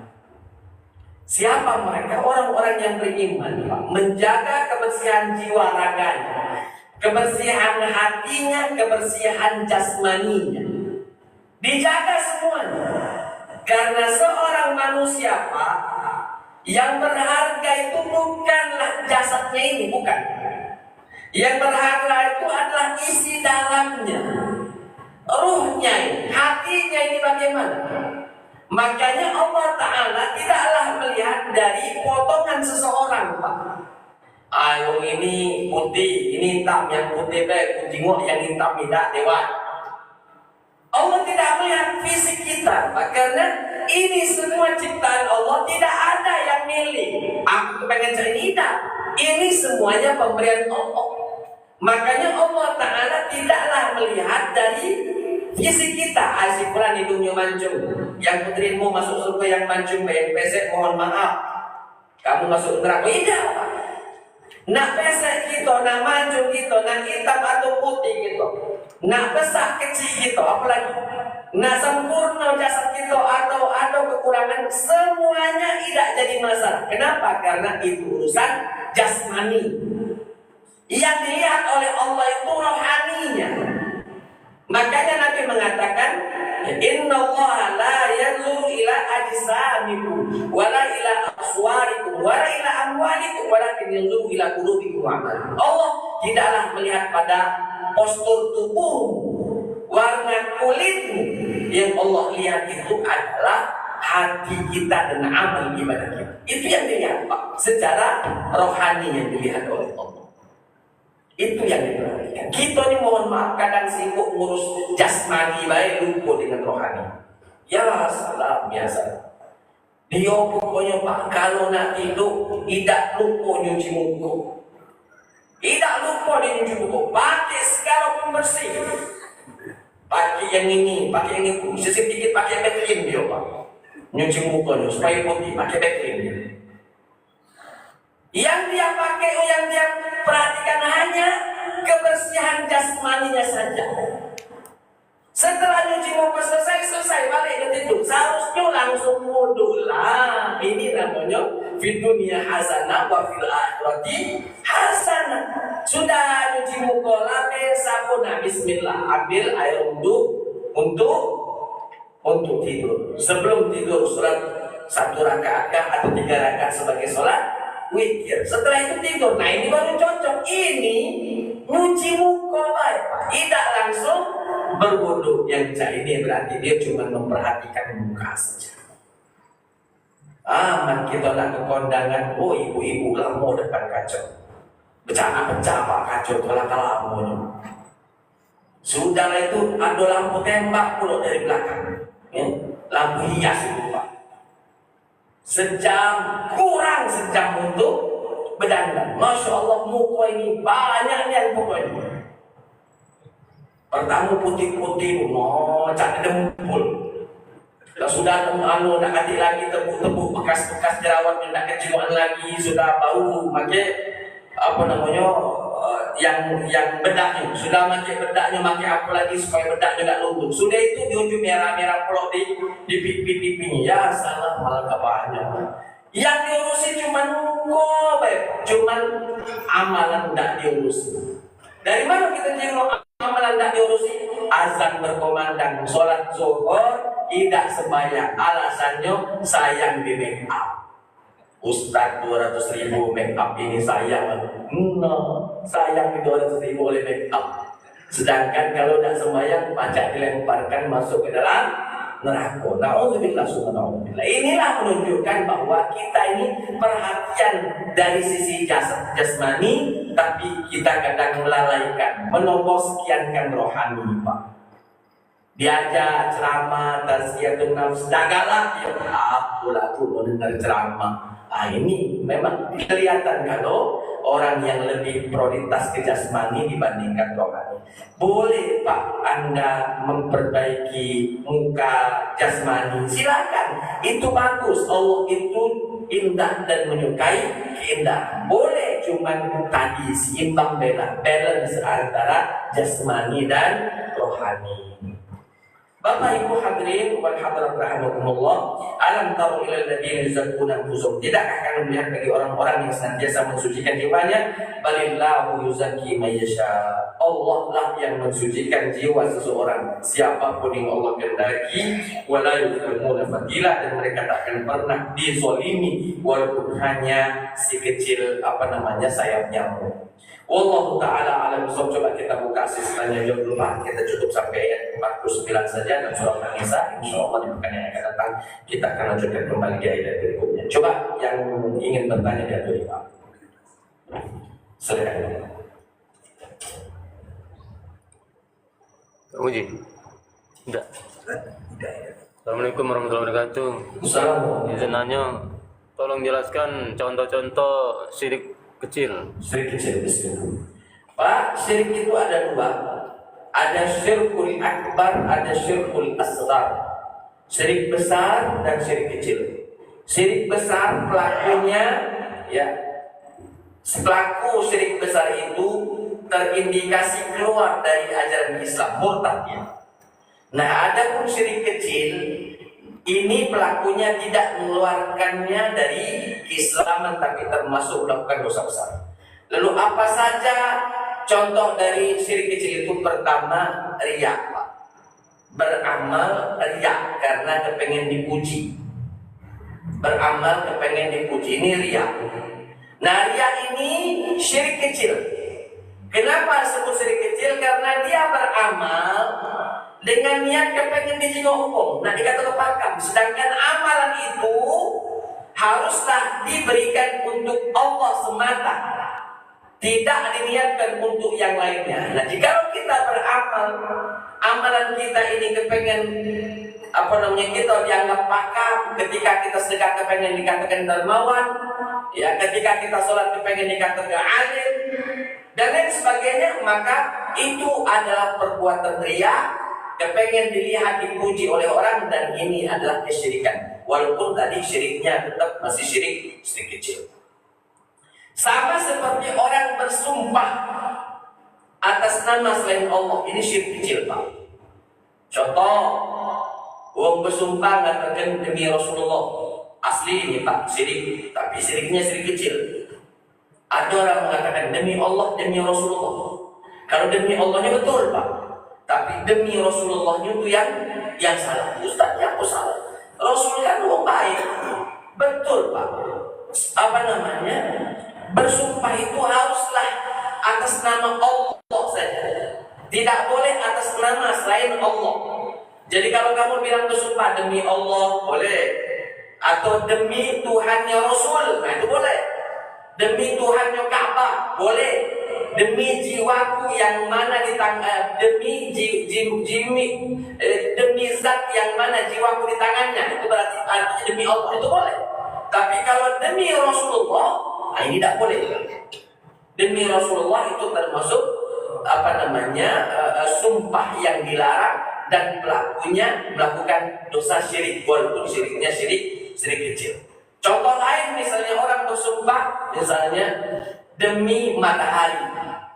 Siapa mereka? Orang-orang yang beriman, menjaga kebersihan jiwa raganya, kebersihan hatinya, kebersihan jasmaninya, dijaga semuanya. Karena seorang manusia, Pak, yang berharga itu bukanlah jasadnya ini, bukan. Yang berharga itu adalah isi dalamnya, ruhnya, hatinya ini bagaimana. Makanya Allah Ta'ala tidaklah melihat dari potongan seseorang, Pak. Ayo ini putih, ini hitam, yang putih baik, jenguk yang hitam tidak dewan. Allah tidak melihat fisik kita, Pak, karena ini semua ciptaan Allah, tidak ada yang milik. Aku pengen cari tidak. Ini semuanya pemberian Allah. Makanya Allah Ta'ala tidaklah melihat dari fisik kita. Asyifulan hidungnya mancung, yang putrimu masuk surga yang mancung, yang pesek mohon maaf, kamu masuk neraka. Tidak, Pak. Nak pesek gitu, nak mancung gitu, nak hitam atau putih gitu, nak besar kecil gitu, apalagi nak sempurna jasad gitu atau ada kekurangan, semuanya tidak jadi masalah. Kenapa? Karena itu urusan jasmani. Yang dilihat oleh Allah itu rohaninya. Makanya Nabi mengatakan, Innallaha la yanzuru ila ajsamikum wala ila aswarikum wala ila amwalikum walakin yanzuru ila qulubikum wa a'malikum. Allah tidaklah melihat pada postur tubuh, warna kulitmu. Yang Allah lihat itu adalah hati kita dan amal ibadah kita. Itu yang dilihat, Pak. Secara rohani yang dilihat oleh Allah. Itu yang diperhatikan. Kita ini mohon maaf kadang sibuk ngurus jasmani baik, lupa dengan rohani. Ya salah biasa. Dia pokoknya, Pak, kalau nak tidur tidak lupa nyuci muka. Tidak lupa dia nyuci muka. Pakai sekarang bersih. Pakai yang ini, pakai yang itu. Sedikit pakai backclean dia, Pak. Nyuci mukanya supaya putih, pakai backclean dia. Yang dia pakai, yang dia perhatikan hanya kebersihan jasmaninya saja. Setelah nyuci muka selesai balik ke tidur. Seharusnya langsung wudhu lah. Ini namanya fid dunya hasanah wa fil akhirati hasanah. Sudah nyuci muka, lapis sabun, bismillah, ambil air wudhu untuk tidur. Sebelum tidur sholat 1 rakaat atau 3 rakaat sebagai sholat witir. Setelah itu tidur. Nah, ini baru cocok. Ini nyuci muka baik, Pak. Tidak langsung berwudu. Yang ini berarti dia cuma memperhatikan muka saja. Aman kita nak ke kondangan. Oh, ibu-ibu lah mau depan kacau. Pecah-pecah, Pak, kacau kalah-kalah semuanya. Sudah itu ada lampu tembak pula dari belakang. Ya? Lampu hias itu, Pak. Kurang sejam untuk berdandan. Masya Allah, muka ini banyak yang pokoknya. Pertama putih-putih, mau cari dempul. Kalau sudah nak ganti lagi tepuk-tepuk bekas-bekas jerawat yang nak kejiwaan lagi, sudah bau, pakai apa namanya yang bedaknya, sudah pakai bedaknya, pakai apa lagi supaya bedaknya tak luntur. Sudah itu diunjuk merah-merah pulak di pipi-pipinya, ya salah malah kabarnya. Yang diurusi cuma cuman amalan tidak diurusi. Dari mana kita jenguk amalan tidak diurusi? Azan berkomandang, sholat zuhur tidak sembahyang, alasannya sayang di make up. Ustaz 200.000 make up ini sayang, sayang di 200.000 oleh make up. Sedangkan kalau tidak sembahyang, pajak dilemparkan masuk ke dalam neraka. Na'udzubillah, subhanallah. Inilah menunjukkan bahwa kita ini perhatian dari sisi jasmani, tapi kita kadang melalaikan, menomorsekiankan rohani, Pak. Diajak ceramah, tazkiyatun nafs, dagalah ya apalah tuh mendengar ceramah. Ini memang kelihatan kalau orang yang lebih prioritas ke jasmani dibandingkan rohani. Boleh Pak Anda memperbaiki muka jasmani, silakan, itu bagus. Allah itu indah dan menyukai keindahan. Boleh, cuman tadi seimbang, balance antara jasmani dan rohani. Bapak Ibu hadirin wal hadirat rahimakumullah, alam taru ilal ladzina yuzakkuna anfusahum. Tidakkah kalian melihat bagi orang-orang yang senantiasa mensucikan jiwanya? Balillahu yuzakki may yasha. Allah lah yang mensucikan jiwa seseorang, siapapun yang Allah kehendaki. Wala yuzlamuna fatila, dan mereka tak akan pernah dizalimi walaupun hanya si kecil sayap nyamuk. Wallahu ta'ala alam bisawab. Coba kita buka sisanya jawab dulu Pak. Kita cukup sampai ayat 49 saja dan surah An-Nisa. InsyaAllah di pekan yang akan datang kita akan lanjutkan kembali di ayat berikutnya. Coba yang ingin bertanya di atur Pak, silakan. Uji? Tidak. Assalamualaikum warahmatullahi wabarakatuh. Assalamualaikum. Izin nanya, tolong jelaskan contoh-contoh syirik kecil. Syirik kecil, bismillah. Pak, syirik itu ada dua. Ada syirkul akbar, ada syirkul asghar. Syirik besar dan syirik kecil. Syirik besar pelakunya, ya, pelaku syirik besar itu terindikasi keluar dari ajaran Islam, murtad ya. Nah, ada pun syirik kecil, ini pelakunya tidak mengeluarkannya dari keislaman, tapi termasuk melakukan dosa besar. Lalu apa saja contoh dari syirik kecil itu? Pertama, riya, Pak. Beramal riya karena kepengen dipuji. Beramal kepengen dipuji, ini riya. Nah, riya ini syirik kecil. Kenapa disebut syirik kecil? Karena dia beramal dengan niat kepengen dijenguk hukum, nah dikata kepakam. Sedangkan amalan itu haruslah diberikan untuk Allah semata, tidak diniatkan untuk yang lainnya. Nah, jika kita beramal, amalan kita ini kepengen kita dianggap pakam, ketika kita sedekah kepengen dikatakan dermawan, ya, ketika kita sholat kepengen dikatakan alim, dan lain sebagainya, maka itu adalah perbuatan riya, kepengen dilihat dipuji oleh orang, dan ini adalah kesyirikan. Walaupun tadi syiriknya tetap masih syirik kecil. Sama seperti orang bersumpah atas nama selain Allah, ini syirik kecil Pak. Contoh, orang bersumpah mengatakan demi Rasulullah, asli ini Pak, syirik, tapi syiriknya syirik kecil. Ada orang mengatakan demi Allah, demi Rasulullah. Kalau demi Allahnya betul Pak, tapi demi Rasulullahnya itu yang salah. Ustaznya aku salah, Rasul kan orang baik. Betul Pak. Bersumpah itu haruslah atas nama Allah saja, tidak boleh atas nama selain Allah. Jadi kalau kamu bilang bersumpah demi Allah boleh, atau demi Tuhannya Rasul, nah itu boleh. Demi Tuhannya Ka'bah boleh. Demi jiwaku yang mana demi zat yang mana jiwaku di tangannya, itu berarti artinya demi Allah, itu boleh. Tapi kalau demi Rasulullah, ini tidak boleh. Demi Rasulullah itu termasuk sumpah yang dilarang dan pelakunya melakukan dosa syirik, walaupun syiriknya syirik kecil. Contoh lain misalnya orang bersumpah misalnya demi matahari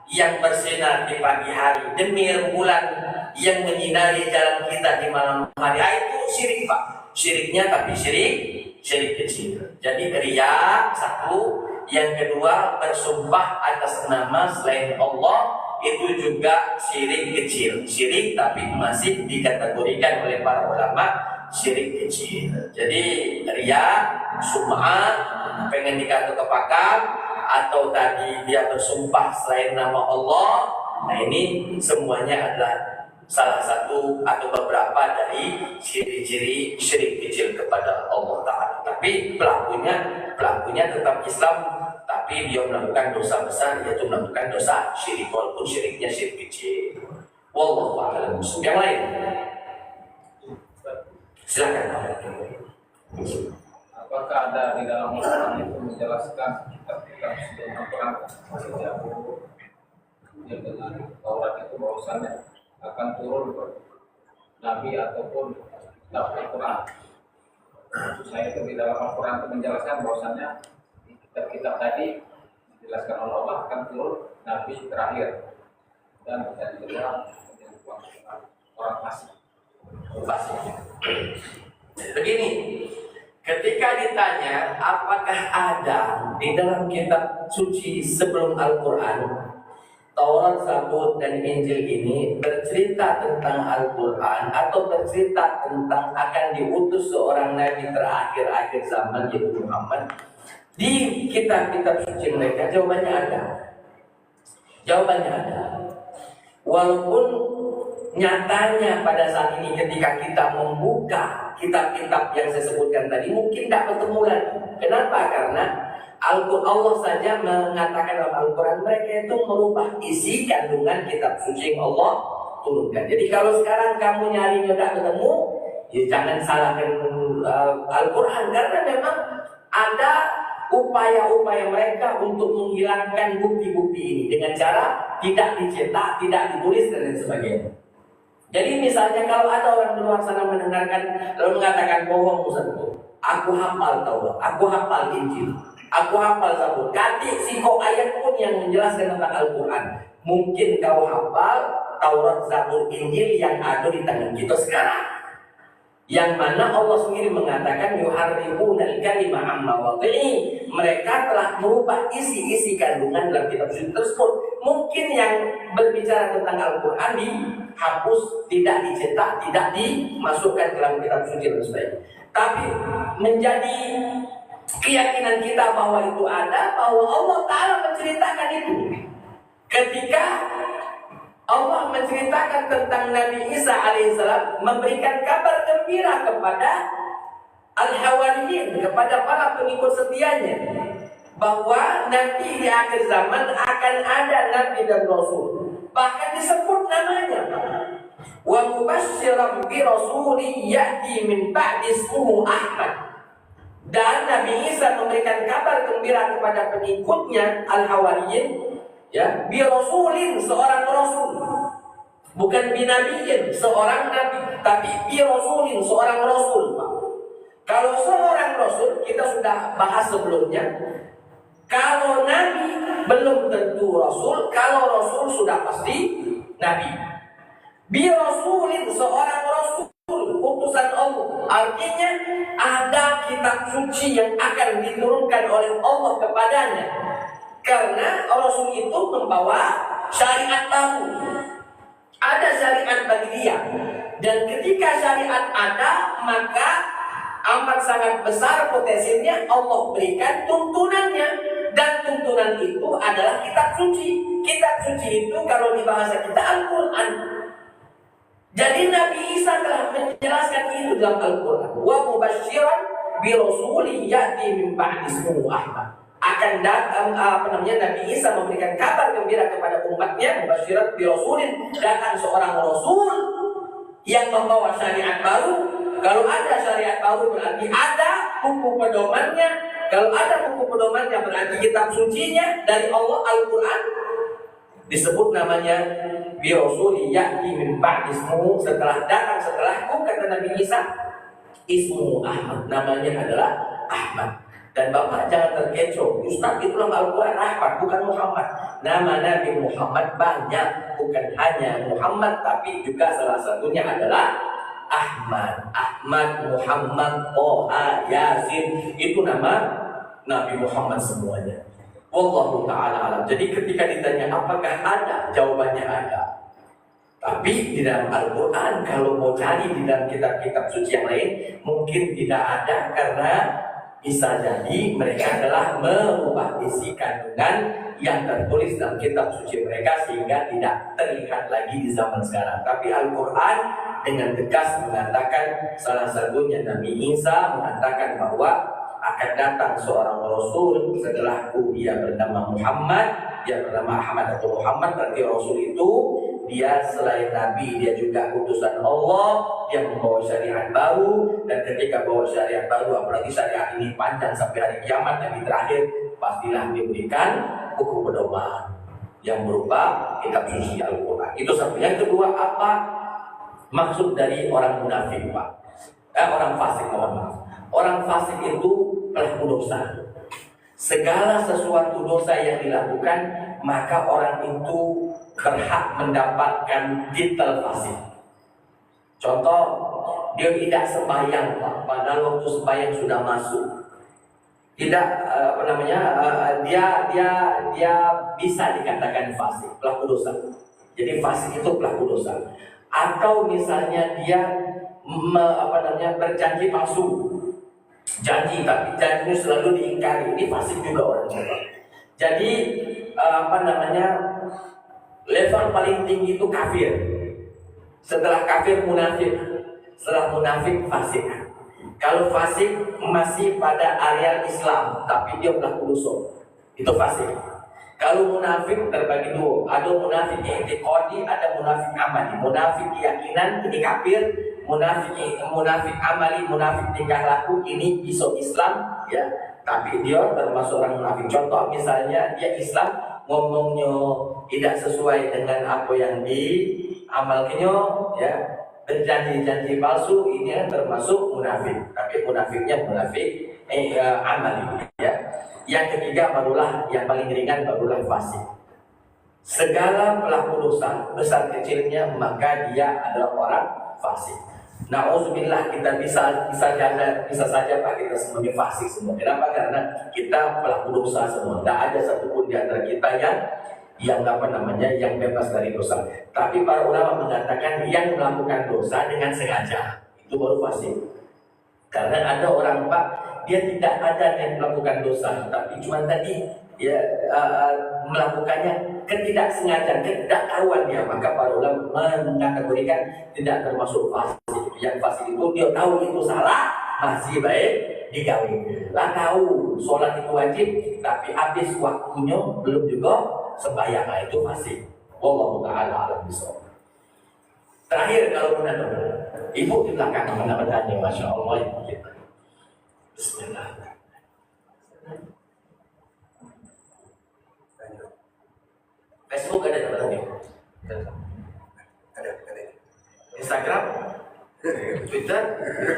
yang bersinar di pagi hari, demi rembulan yang menyinari jalan kita di malam hari. Itu syirik, Pak. Syiriknya tapi syirik kecil. Jadi riya satu, yang kedua bersumpah atas nama selain Allah itu juga syirik kecil. Syirik tapi masih dikategorikan oleh para ulama syirik kecil. Jadi riya, sum'ah, pengen dikata kepakan, atau tadi dia bersumpah selain nama Allah. Nah ini semuanya adalah salah satu atau beberapa dari ciri-ciri syirik kecil kepada Allah Ta'ala. Tapi pelakunya tetap Islam, tapi dia melakukan dosa besar, yaitu melakukan dosa syirik, walaupun syiriknya syirik kecil. Wallahu a'lam. Yang lain, silakan. Apakah ada di dalam Al-Quran itu menjelaskan kitab-kitab sebelum Al-Quran masih jauh yang dengan Taurat itu bahwasannya akan turun Nabi ataupun kitab Al-Quran? Maksud saya itu di dalam Al-Quran itu menjelaskan bahwasannya di kitab-kitab tadi dijelaskan oleh Allah akan turun Nabi terakhir dan juga orang fasik. Begini, ketika ditanya apakah ada di dalam kitab suci sebelum Al-Quran, Taurat, Zabur, dan Injil ini bercerita tentang Al-Quran atau bercerita tentang akan diutus seorang Nabi terakhir akhir zaman, yaitu Muhammad, di kitab-kitab suci mereka? Jawabannya ada. Walaupun nyatanya pada saat ini ketika kita membuka kitab-kitab yang saya sebutkan tadi mungkin tidak bertemu lagi. Kenapa? Karena Allah saja mengatakan dalam Al-Quran mereka itu merubah isi kandungan kitab suci yang Allah turunkan. Jadi kalau sekarang kamu nyarinya tidak ketemu, ya jangan salahkan Al-Quran, karena memang ada upaya-upaya mereka untuk menghilangkan bukti-bukti ini dengan cara tidak dicetak, tidak ditulis, dan lain sebagainya. Jadi misalnya kalau ada orang di luar sana mendengarkan lalu mengatakan bohong Ustaz, aku hafal Taurat, aku hafal Injil, aku hafal Zabur, ganti siko ayat pun yang menjelaskan tentang Al-Quran. Mungkin kau hafal Taurat, Zabur, Injil yang ada di tangan kita sekarang, yang mana Allah sendiri mengatakan yuharrifuna al-kalima an mawadhi'i, mereka telah merubah isi-isi kandungan dalam kitab suci tersebut. Mungkin yang berbicara tentang Al-Quran dihapus, tidak dicetak, tidak dimasukkan ke dalam kitab suci dan sebagainya. Tapi menjadi keyakinan kita bahwa itu ada, bahwa Allah Ta'ala menceritakan itu. Ketika Allah menceritakan tentang Nabi Isa alaihissalam, memberikan kabar gembira kepada Al-Hawariyin, kepada para pengikut setianya, bahwa nanti di akhir zaman akan ada Nabi dan Rasul. Bahkan disebut namanya, wa mubasysyiran bi rasulin ya'ti min ba'di ismuhu Ahmad. Dan Nabi Isa memberikan kabar gembira kepada pengikutnya Al-Hawariyin, ya, bi rasulin, seorang rasul, bukan bi nabiyin, seorang nabi, tapi bi rasulin, seorang rasul. Kalau seorang rasul kita sudah bahas sebelumnya. Kalau nabi belum tentu rasul, kalau rasul sudah pasti nabi. Bi rasulin, seorang rasul, utusan Allah. Artinya ada kitab suci yang akan diturunkan oleh Allah kepadanya. Karena Rasul itu membawa syariat baru, ada syariat bagi dia. Dan ketika syariat ada, maka amat sangat besar potensinya Allah berikan tuntunannya. Dan tuntunan itu adalah kitab suci. Kitab suci itu kalau di bahasa kita Al-Quran. Jadi Nabi Isa telah menjelaskan itu dalam Al-Quran. Wa mubasysyiran bi rasulin ya'ti min ba'di ismuhu Ahmad. Akan datang Nabi Isa memberikan kabar gembira kepada umatnya, mubasysyiran bi rasulin, datang seorang rasul yang membawa syariat baru. Kalau ada syariat baru berarti ada hukum pedomannya. Kalau ada hukum pedomannya berarti kitab sucinya dari Allah Al-Quran. Disebut namanya bi rasuli ya'ti min ba'di ismuhu, setelah datang setelahku, kata Nabi Isa, ismu Ahmad, namanya adalah Ahmad. Dan Bapak jangan terkecoh, Ustaz itu dalam Al-Quran Ahmad, bukan Muhammad. Nama Nabi Muhammad banyak, bukan hanya Muhammad, tapi juga salah satunya adalah Ahmad. Ahmad, Muhammad, Toha, Yasin, itu nama Nabi Muhammad semuanya. Wallahu ta'ala alam. Jadi ketika ditanya apakah ada, jawabannya ada. Tapi di dalam Al-Quran, kalau mau cari di dalam kitab-kitab suci yang lain, mungkin tidak ada, karena bisa jadi mereka adalah mengubah isi kandungan yang tertulis dalam kitab suci mereka sehingga tidak terlihat lagi di zaman sekarang. Tapi Al-Quran dengan tegas mengatakan, salah satunya Nabi Isa mengatakan bahwa akan datang seorang Rasul setelahku, dia bernama Muhammad, dia bernama Ahmad atau Muhammad. Berarti Rasul itu dia selain Nabi, dia juga utusan Allah, dia membawa syariat baru. Dan ketika bawa syariat baru, apalagi syariat ini panjang sampai hari kiamat, yang terakhir pastilah diberikan hukum pedoman yang berupa kitab suci Al-Quran. Itu satu. Yang kedua, apa maksud dari orang munafik, Pak? Orang fasik, mohon maaf. Orang fasik itu pelaku dosa. Segala sesuatu dosa yang dilakukan, maka orang itu berhak mendapatkan titel fasik. Contoh, dia tidak sembahyang, Pak, padahal waktu sembahyang sudah masuk. Tidak dia bisa dikatakan fasik, pelaku dosa. Jadi fasik itu pelaku dosa. Atau misalnya dia berjanji palsu. Janji tapi janjinya selalu diingkari. Ini fasik juga orang itu. Jadi level paling tinggi itu kafir. Setelah kafir munafik. Setelah munafik fasik. Kalau fasik masih pada area Islam tapi dia pelaku dosa, itu fasik. Kalau munafik terbagi dua, ada munafik i'tiqadi, ada munafik amali. Munafik keyakinan ini kafir, munafik amali, munafik tingkah laku ini iso Islam, ya. Tapi dia termasuk orang munafik. Contoh misalnya dia Islam, ngomongnya tidak sesuai dengan apa yang diamalkannya, ya. Berjanji-janji palsu, ini termasuk munafik. Tapi munafiknya munafik amali, ya. Yang ketiga barulah yang paling ringan, barulah fasik. Segala pelaku dosa besar kecilnya maka dia adalah orang fasik. Nauzubillah, kita bisa saja Pak, kita semuanya fasik semua. Kenapa? Karena kita pelaku dosa semua. Tidak ada satupun di antara kita yang bebas dari dosa. Tapi para ulama mengatakan yang melakukan dosa dengan sengaja itu baru fasik. Karena ada orang, Pak, dia tidak ada yang melakukan dosa, tapi cuma tadi dia melakukannya ketidaksengajaan, ketidaktahuan dia, maka para ulama mengkategorikan tidak termasuk fasik. Yang fasik itu dia tahu itu salah, masih baik digawe. Lah tahu sholat itu wajib, tapi habis waktunya belum juga sembahyang, itu fasik. Wallahu ta'ala a'lam bishawab. Terakhir, kalau menurut ibu di belakang mana bertanya, masya Allah ibu kita. Bismillah. Facebook ada berarti? Ada. Instagram, Twitter,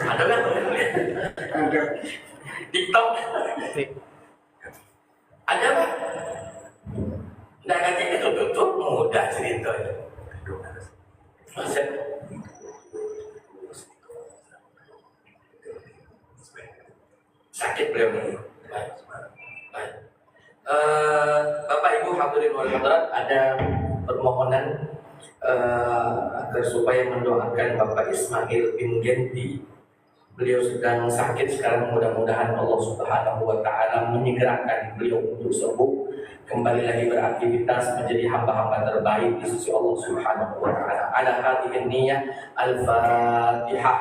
ada nggak? Ada. TikTok, ada nggak? Nggak ngajak itu tutup, mudah ceritanya. Sakit beliau ini. Baik. Bapak Ibu hadirin wal hadirat, ada permohonan agar supaya mendoakan Bapak Ismail bin Genti. Beliau sedang sakit sekarang, mudah-mudahan Allah Subhanahu wa taala menyegerakan beliau untuk sembuh, kembali lagi beraktivitas menjadi hamba-hamba terbaik di sisi Allah Subhanahu wa taala. Ala hadhihi niyyah al-Fatihah.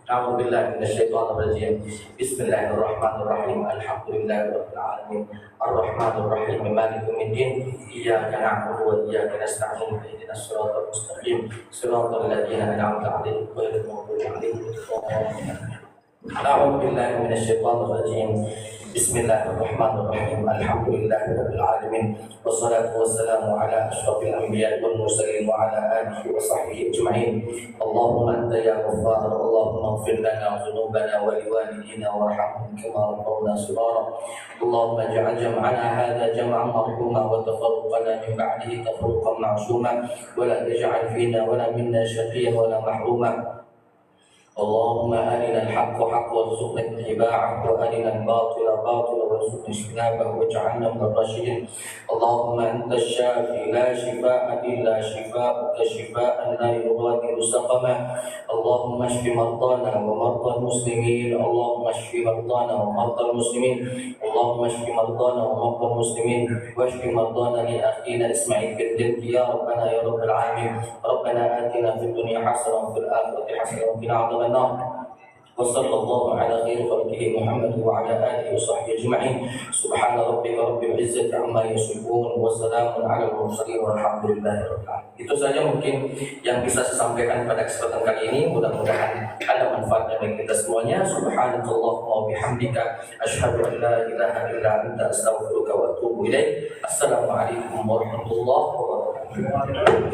A'udzu billahi minasyaitonir rajim. Bismillahirrahmanirrahim. Alhamdulillahirabbil alamin. Arrahmanir rahim. Maliki yaumiddin. Iyyaka na'budu wa iyyaka nasta'in. Ihdinas siratal mustaqim. Siratal ladzina an'amta 'alaihim ghairil maghdubi 'alaihim waladdallin. أعوذ بالله من الشيطان الرجيم. بسم الله الرحمن الرحيم. الحمد لله رب العالمين، والصلاة والسلام على أشرف الأنبياء والمرسلين وعلى آله وصحبه أجمعين. اللهم أنت يا غفار، اللهم اغفر لنا ذنوبنا ولوالدينا وارحمهم كما ربونا صغارا. اللهم اجعل جمعنا هذا جمعا مرحوما وتفرقنا من بعده تفرقا معصوما، ولا تجعل فينا ولا منا شقيا ولا محروما. اللهم أرنا الحق حقا وارزقنا اتباعه، وأرنا الباطل باطلا وارزقنا اجتنابه، واجعلنا من الراشدين. اللهم أنت الشافي لا شفاء إلا شفاءك، شفاء لا يغادر سقما. اللهم اشف مرضانا ومرضى المسلمين، اللهم اشف مرضانا ومرضى المسلمين، اللهم اشف مرضانا ومرضى المسلمين، واشف مرضانا لأخينا إسماعيل بالدين يا ربنا يا رب العالمين. ربنا آتنا في الدنيا حسنة وفي الآخرة حسنة وقنا عذاب النار. وصلى الله على خير خلقه محمد وعلى آله وصحبه أجمعين. سبحان ربك رب العزة عما يصفون وسلام على المرسلين والحمد لله رب العالمين. Itu saja mungkin yang bisa saya sampaikan pada kesempatan kali ini. Mudah-mudahan ada manfaatnya bagi kita semuanya. Subhanakallahumma wa bihamdika asyhadu an la ilaha illa anta astaghfiruka wa atubu ilaik. Assalamualaikum warahmatullahi wabarakatuh.